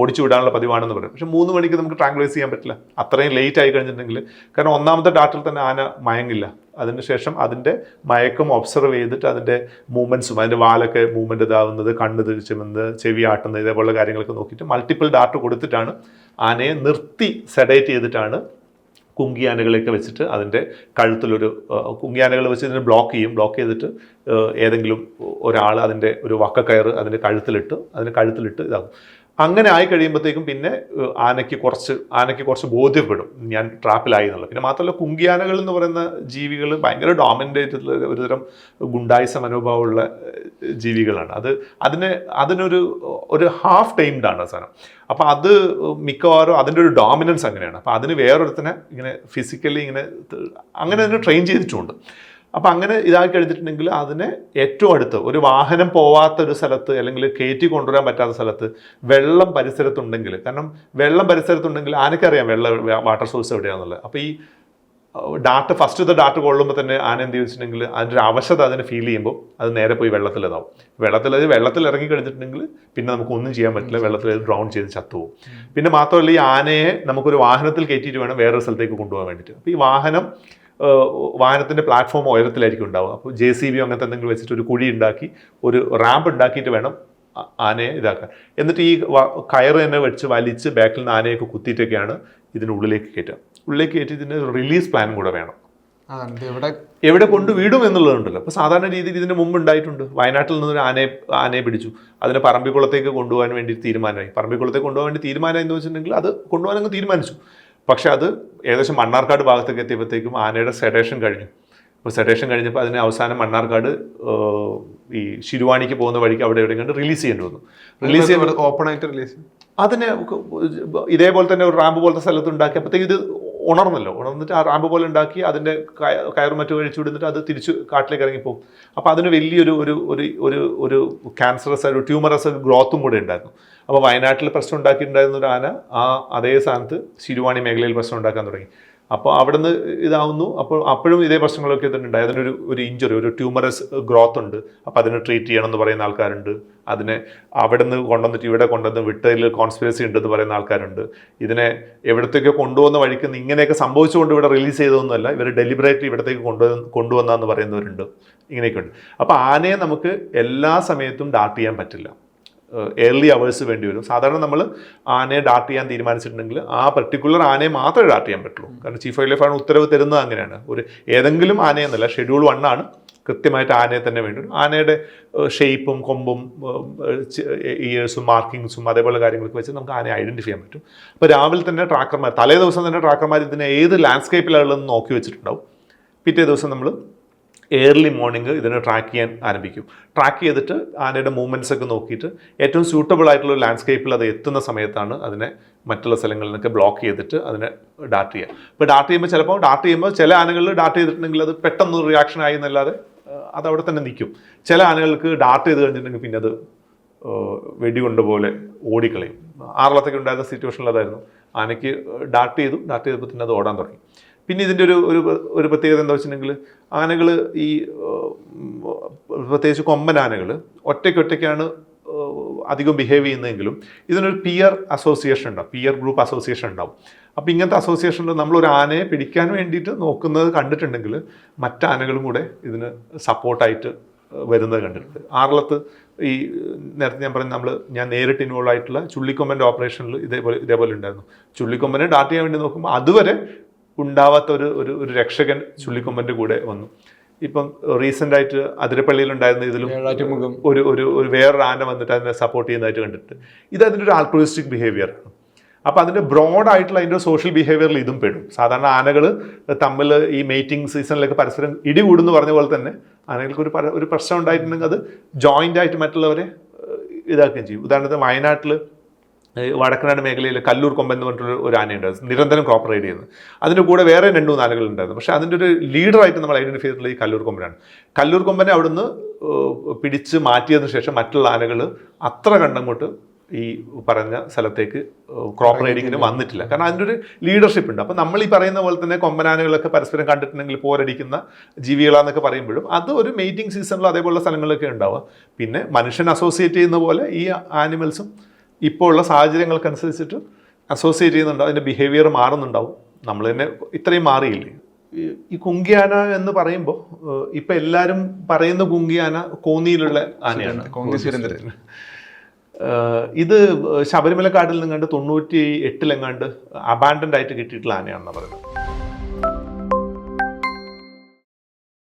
ഓടിച്ചു വിടാനുള്ള പതിവാണെന്ന് പറയും. പക്ഷേ 3 മണിക്ക് നമുക്ക് ട്രാങ്കുലൈസ് ചെയ്യാൻ പറ്റില്ല, അത്രയും ലേറ്റ് ആയി കഴിഞ്ഞിട്ടുണ്ടെങ്കിൽ. കാരണം ഒന്നാമത്തെ ഡാറ്റിൽ തന്നെ ആന മയങ്ങില്ല. അതിനുശേഷം അതിൻ്റെ മയക്കം ഒബ്സർവ് ചെയ്തിട്ട് അതിൻ്റെ മൂവ്മെൻറ്റ്സും അതിൻ്റെ വാലൊക്കെ മൂവ്മെൻറ്റ് ഇതാവുന്നത്, കണ്ണ് തിരിച്ചുമെന്ന്, ചെവി ആട്ടുന്നത്, ഇതേപോലുള്ള കാര്യങ്ങളൊക്കെ നോക്കിയിട്ട് മൾട്ടിപ്പിൾ ഡാറ്റ് കൊടുത്തിട്ടാണ് ആനയെ നിർത്തി സെഡേറ്റ് ചെയ്തിട്ടാണ് കുങ്കിയാനകളെയൊക്കെ വെച്ചിട്ട് അതിൻ്റെ കഴുത്തിലൊരു കുങ്കിയാനകൾ വെച്ച് ഇതിനെ ബ്ലോക്ക് ചെയ്തിട്ട് ഏതെങ്കിലും ഒരാൾ അതിൻ്റെ ഒരു വക്കക്കയറ് അതിൻ്റെ കഴുത്തിലിട്ട് ഇതാകും. അങ്ങനെ ആയി കഴിയുമ്പോഴത്തേക്കും പിന്നെ ആനയ്ക്ക് കുറച്ച് ബോധ്യപ്പെടും ഞാൻ ട്രാപ്പിലായി എന്നുള്ളത്. പിന്നെ മാത്രമല്ല കുങ്കിയാനകൾ എന്ന് പറയുന്ന ജീവികൾ ഭയങ്കര ഡോമിനൻ്റ് ആയിട്ടുള്ള ഒരുതരം ഗുണ്ടായിസ മനോഭാവമുള്ള ജീവികളാണ്. അതിനൊരു ഹാഫ് ടൈംഡാണ് ആ സാധനം. അപ്പോൾ അത് മിക്കവാറും അതിൻ്റെ ഒരു ഡോമിനൻസ് അങ്ങനെയാണ്. അപ്പോൾ അതിന് വേറൊരുത്തനെ ഇങ്ങനെ ഫിസിക്കലി അങ്ങനെ തന്നെ ട്രെയിൻ ചെയ്തിട്ടുമുണ്ട്. അപ്പോൾ അങ്ങനെ ഇതാക്കി കഴിഞ്ഞിട്ടുണ്ടെങ്കിൽ അതിനെ ഏറ്റവും അടുത്ത് ഒരു വാഹനം പോവാത്ത ഒരു സ്ഥലത്ത് അല്ലെങ്കിൽ കയറ്റി കൊണ്ടുവരാൻ പറ്റാത്ത സ്ഥലത്ത് വെള്ളം പരിസരത്തുണ്ടെങ്കിൽ, കാരണം വെള്ളം പരിസരത്തുണ്ടെങ്കിൽ ആനയ്ക്കറിയാം വാട്ടർ സോഴ്സ് എവിടെയാണെന്നുള്ളത്. അപ്പോൾ ഈ ഫസ്റ്റത്തെ ഡാറ്റ് കൊള്ളുമ്പോൾ തന്നെ ആന എന്ത് ചോദിച്ചിട്ടുണ്ടെങ്കിൽ അതിൻ്റെ ഒരു അവശത അതിന് ഫീൽ ചെയ്യുമ്പോൾ അത് നേരെ പോയി വെള്ളത്തിലിതാവും. വെള്ളത്തിൽ ഇറങ്ങി കഴിഞ്ഞിട്ടുണ്ടെങ്കിൽ പിന്നെ നമുക്ക് ഒന്നും ചെയ്യാൻ പറ്റില്ല, വെള്ളത്തിൽ ഡ്രൗൺ ചെയ്ത് ചത്തുപോകും. പിന്നെ മാത്രമല്ല ഈ ആനയെ നമുക്കൊരു വാഹനത്തിൽ കയറ്റിയിട്ട് വേണം വേറൊരു സ്ഥലത്തേക്ക് കൊണ്ടുപോകാൻ വേണ്ടിയിട്ട്. അപ്പോൾ ഈ വാഹനത്തിൻ്റെ പ്ലാറ്റ്ഫോം ഉയരത്തിലായിരിക്കും ഉണ്ടാവുക. അപ്പോൾ JCB അങ്ങനത്തെ എന്തെങ്കിലും വെച്ചിട്ട് ഒരു കുഴി ഉണ്ടാക്കി ഒരു റാമ്പ് ഉണ്ടാക്കിയിട്ട് വേണം ആനയെ ഇതാക്കാൻ. എന്നിട്ട് ഈ കയറ് തന്നെ വെച്ച് വലിച്ച് ബാക്കിൽ നിന്ന് ആനയൊക്കെ കുത്തിയിട്ടൊക്കെയാണ് ഇതിനുള്ളിലേക്ക് കയറ്റി ഇതിന് റിലീസ് പ്ലാൻ കൂടെ വേണം. എവിടെ കൊണ്ട് വിടും എന്നുള്ളതുണ്ടല്ലോ. അപ്പോൾ സാധാരണ രീതിയിൽ ഇതിന് മുമ്പ് ഉണ്ടായിട്ടുണ്ട്. വയനാട്ടിൽ നിന്നൊരു ആനയെ പിടിച്ചു, അതിനെ പറമ്പിക്കുളത്തേക്ക് കൊണ്ടുപോകാൻ വേണ്ടി തീരുമാനമായി. എന്ന് വെച്ചിട്ടുണ്ടെങ്കിൽ അത് കൊണ്ടുപോകാനങ്ങ് തീരുമാനിച്ചു. പക്ഷെ അത് ഏകദേശം മണ്ണാർക്കാട് ഭാഗത്തേക്ക് എത്തിയപ്പോഴത്തേക്കും ആനയുടെ സെഡേഷൻ കഴിഞ്ഞു. അപ്പോൾ സെഡേഷൻ കഴിഞ്ഞപ്പോൾ അതിന് അവസാനം മണ്ണാർക്കാട് ഈ ശിരുവാണിക്ക് പോകുന്ന വഴിക്ക് അവിടെ എവിടെയും കണ്ട് റിലീസ് ചെയ്യേണ്ടി വന്നു. ഓപ്പണായിട്ട് റിലീസ് അതിനെ ഇതേപോലെ തന്നെ ഒരു റാമ്പ് പോലത്തെ സ്ഥലത്ത് ഉണ്ടാക്കിയപ്പോഴത്തേക്ക് ഇത് ഉണർന്നിട്ട് ആ റാമ്പ് പോലെ ഉണ്ടാക്കി അതിൻ്റെ കയറും മറ്റും കഴിച്ചു വിടുന്നിട്ട് അത് തിരിച്ച് കാട്ടിലേക്ക് ഇറങ്ങിപ്പോകും. അപ്പോൾ അതിന് വലിയൊരു ഒരു ക്യാൻസറസ് ഒരു ട്യൂമറസ് ഗ്രോത്തും കൂടെ ഉണ്ടായിരുന്നു. അപ്പോൾ വയനാട്ടിൽ പ്രശ്നം ഉണ്ടാക്കിയിട്ടുണ്ടായിരുന്ന ഒരു ആന അതേ സ്ഥാനത്ത് ശിരുവാണി മേഖലയിൽ പ്രശ്നം ഉണ്ടാക്കാൻ തുടങ്ങി. അപ്പോൾ അവിടെ നിന്ന് ഇതാവുന്നു. അപ്പോഴും ഇതേ പ്രശ്നങ്ങളൊക്കെ തന്നെ ഉണ്ടായി. അതിനൊരു ഇഞ്ചുറി, ഒരു ട്യൂമറസ് ഗ്രോത്ത് ഉണ്ട്. അപ്പോൾ അതിനെ ട്രീറ്റ് ചെയ്യണം എന്ന് പറയുന്ന ആൾക്കാരുണ്ട്. അതിനെ അവിടെ നിന്ന് കൊണ്ടുവന്നിട്ട് ഇവിടെ കൊണ്ടുവന്ന് വിട്ടതിൽ കോൺസ്പിറസി ഉണ്ടെന്ന് പറയുന്ന ആൾക്കാരുണ്ട്. ഇതിനെ എവിടത്തേക്കോ കൊണ്ടുവന്ന വഴിക്ക് ഇങ്ങനെയൊക്കെ സംഭവിച്ചുകൊണ്ട് ഇവിടെ റിലീസ് ചെയ്തതൊന്നുമല്ല, ഇവർ ഡെലിബറേറ്റ്ലി ഇവിടത്തേക്ക് കൊണ്ടുവന്നാന്ന് പറയുന്നവരുണ്ട്. ഇങ്ങനെയൊക്കെ ഉണ്ട്. അപ്പോൾ ആനയെ നമുക്ക് എല്ലാ സമയത്തും ഡാർട്ട് ചെയ്യാൻ പറ്റില്ല, ഏർലി അവേഴ്സ് വേണ്ടി വരും. സാധാരണ നമ്മൾ ആനയെ ഡാർട്ട് ചെയ്യാൻ തീരുമാനിച്ചിട്ടുണ്ടെങ്കിൽ ആ പർട്ടിക്കുലർ ആനയെ മാത്രമേ ഡാർട്ട് ചെയ്യാൻ പറ്റുള്ളൂ. കാരണം ചീഫ് വൈൽഡ് ലൈഫ് ഉത്തരവ് തരുന്നത് അങ്ങനെയാണ്. ഏതെങ്കിലും ആനയെന്നല്ല, ഷെഡ്യൂൾ 1 ആണ്. കൃത്യമായിട്ട് ആനയെ തന്നെ വേണ്ടി വരും. ആനയുടെ ഷേപ്പും കൊമ്പും ഇയേഴ്സും മാർക്കിങ്സും അതേപോലെ കാര്യങ്ങളൊക്കെ വെച്ച് നമുക്ക് ആനയെ ഐഡൻറ്റിഫൈ ചെയ്യാൻ പറ്റും. അപ്പോൾ രാവിലെ തന്നെ തലേ ദിവസം തന്നെ ട്രാക്കർമാർ ഇതിനെ ഏത് ലാൻഡ്സ്കേപ്പിലുള്ളതെന്ന് നോക്കി വെച്ചിട്ടുണ്ടാവും. പിറ്റേ ദിവസം നമ്മൾ ഏർലി മോർണിംഗ് ഇതിനെ ട്രാക്ക് ചെയ്യാൻ ആരംഭിക്കും. ട്രാക്ക് ചെയ്തിട്ട് ആനയുടെ മൂവ്മെൻറ്റ്സ് ഒക്കെ നോക്കിയിട്ട് ഏറ്റവും സ്യൂട്ടബിൾ ആയിട്ടുള്ള ഒരു ലാൻഡ്സ്കേപ്പിൽ അത് എത്തുന്ന സമയത്താണ് അതിനെ മറ്റുള്ള സ്ഥലങ്ങളിൽ നിന്നൊക്കെ ബ്ലോക്ക് ചെയ്തിട്ട് അതിനെ ഡാർട്ട് ചെയ്യുക. ഇപ്പോൾ ഡാർട്ട് ചെയ്യുമ്പോൾ ചില ആനകളിൽ ഡാർട്ട് ചെയ്തിട്ടുണ്ടെങ്കിൽ അത് പെട്ടെന്ന് റിയാക്ഷൻ ആയി എന്നല്ലാതെ അത് അവിടെ തന്നെ നിൽക്കും. ചില ആനകൾക്ക് ഡാർട്ട് ചെയ്ത് കഴിഞ്ഞിട്ടുണ്ടെങ്കിൽ പിന്നെ അത് വെടികൊണ്ട പോലെ ഓടിക്കളയും. ആറളത്തൊക്കെ ഉണ്ടായിരുന്ന സിറ്റുവേഷനിൽ അതായിരുന്നു. ആനയ്ക്ക് ഡാർട്ട് ചെയ്തപ്പോൾ തന്നെ അത് ഓടാൻ തുടങ്ങി. പിന്നെ ഇതിൻ്റെ ഒരു പ്രത്യേകത എന്താ വെച്ചിട്ടുണ്ടെങ്കിൽ ആനകൾ പ്രത്യേകിച്ച് കൊമ്പൻ ആനകൾ ഒറ്റയ്ക്കാണ് അധികം ബിഹേവ് ചെയ്യുന്നതെങ്കിലും ഇതിനൊരു പിയർ ഗ്രൂപ്പ് അസോസിയേഷൻ ഉണ്ടാവും. അപ്പോൾ ഇങ്ങനത്തെ അസോസിയേഷനിൽ നമ്മളൊരു ആനയെ പിടിക്കാൻ വേണ്ടിയിട്ട് നോക്കുന്നത് കണ്ടിട്ടുണ്ടെങ്കിൽ മറ്റാനകളും കൂടെ ഇതിന് സപ്പോർട്ടായിട്ട് വരുന്നത് കണ്ടിട്ടുണ്ട്. ആറളത്ത് ഈ നേരത്തെ ഞാൻ പറഞ്ഞ ഞാൻ നേരിട്ട് ഇൻവോൾവ് ആയിട്ടുള്ള ചുള്ളിക്കൊമ്പൻ്റെ ഓപ്പറേഷനിൽ ഇതേപോലെ ഉണ്ടായിരുന്നു. ചുള്ളിക്കൊമ്പനെ ഡാർട്ട് ചെയ്യാൻ വേണ്ടി നോക്കുമ്പോൾ അതുവരെ ഉണ്ടാവാത്ത ഒരു രക്ഷകൻ ചുള്ളിക്കൊമ്പൻ്റെ കൂടെ വന്നു. ഇപ്പം റീസെൻ്റ് ആയിട്ട് അതിരപ്പള്ളിയിലുണ്ടായിരുന്ന ഇതിലും ഒരു വേറൊരു ആന വന്നിട്ട് അതിനെ സപ്പോർട്ട് ചെയ്യുന്നതായിട്ട് കണ്ടിട്ട് അതിൻ്റെ ഒരു ആൾട്രുയിസ്റ്റിക് ബിഹേവിയറാണ്. അപ്പോൾ അതിൻ്റെ ബ്രോഡായിട്ടുള്ള അതിൻ്റെ സോഷ്യൽ ബിഹേവിയറിൽ ഇതും പെടും. സാധാരണ ആനകൾ തമ്മിൽ ഈ മെയ്റ്റിംഗ് സീസണിലൊക്കെ പരസ്പരം ഇടികൂടുന്നു പറഞ്ഞ പോലെ തന്നെ ആനകൾക്ക് ഒരു പ്രശ്നം ഉണ്ടായിട്ടുണ്ടെങ്കിൽ അത് ജോയിൻ്റ് ആയിട്ട് മറ്റുള്ളവരെ ഇതാക്കുകയും ചെയ്യും. ഉദാഹരണത്തിന് വയനാട്ടിൽ വടക്കനാട് മേഖലയിൽ കല്ലൂർ കൊമ്പൻ എന്ന് പറഞ്ഞിട്ടൊരു ഒരു ആനയുണ്ടായിരുന്നു, നിരന്തരം കോപ്പറേറ്റ് ചെയ്യുന്നത്. അതിൻ്റെ കൂടെ വേറെ 2-3 ആനകളുണ്ടായിരുന്നു. പക്ഷേ അതിൻ്റെ ഒരു ലീഡറായിട്ട് നമ്മൾ ഐഡൻറ്റിഫൈ ചെയ്തിട്ടുള്ള ഈ കല്ലൂർ കൊമ്പനാണ്. കല്ലൂർ കൊമ്പനെ അവിടുന്ന് പിടിച്ച് മാറ്റിയതിനു ശേഷം മറ്റുള്ള ആനകൾ അത്ര കണ്ടങ്ങോട്ട് ഈ പറഞ്ഞ സ്ഥലത്തേക്ക് ക്രോപ്പ് റൈഡിങ്ങിന് വന്നിട്ടില്ല. കാരണം അതിൻ്റെ ഒരു ലീഡർഷിപ്പ് ഉണ്ട്. അപ്പോൾ നമ്മൾ ഈ പറയുന്ന പോലെ തന്നെ കൊമ്പനാനകളൊക്കെ പരസ്പരം കണ്ടിട്ടുണ്ടെങ്കിൽ പോരടിക്കുന്ന ജീവികളാന്നൊക്കെ പറയുമ്പോഴും അത് ഒരു മെയ്റ്റിംഗ് സീസണിൽ അതേപോലുള്ള സ്ഥലങ്ങളിലൊക്കെ ഉണ്ടാവുക. പിന്നെ മനുഷ്യൻ അസോസിയേറ്റ് ചെയ്യുന്ന പോലെ ഈ ആനിമൽസും ഇപ്പോൾ ഉള്ള സാഹചര്യങ്ങൾക്കനുസരിച്ചിട്ട് അസോസിയേറ്റ് ചെയ്യുന്നുണ്ടാവും, അതിൻ്റെ ബിഹേവിയർ മാറുന്നുണ്ടാവും. നമ്മൾ തന്നെ ഇത്രയും മാറിയില്ലേ. ഈ കുങ്കിയാന എന്ന് പറയുമ്പോൾ ഇപ്പം എല്ലാവരും പറയുന്ന കുങ്കിയാന കോന്നിയിലുള്ള ആനയാണ്. കോന്നി സുരേന്ദ്രൻ. ഇത് ശബരിമല കാട്ടിൽ നിങ്ങാണ്ട് 98-ലെങ്ങാണ്ട് അബാൻഡൻ്റ് ആയിട്ട് കിട്ടിയിട്ടുള്ള ആനയാണെന്നാണ് പറയുന്നത്.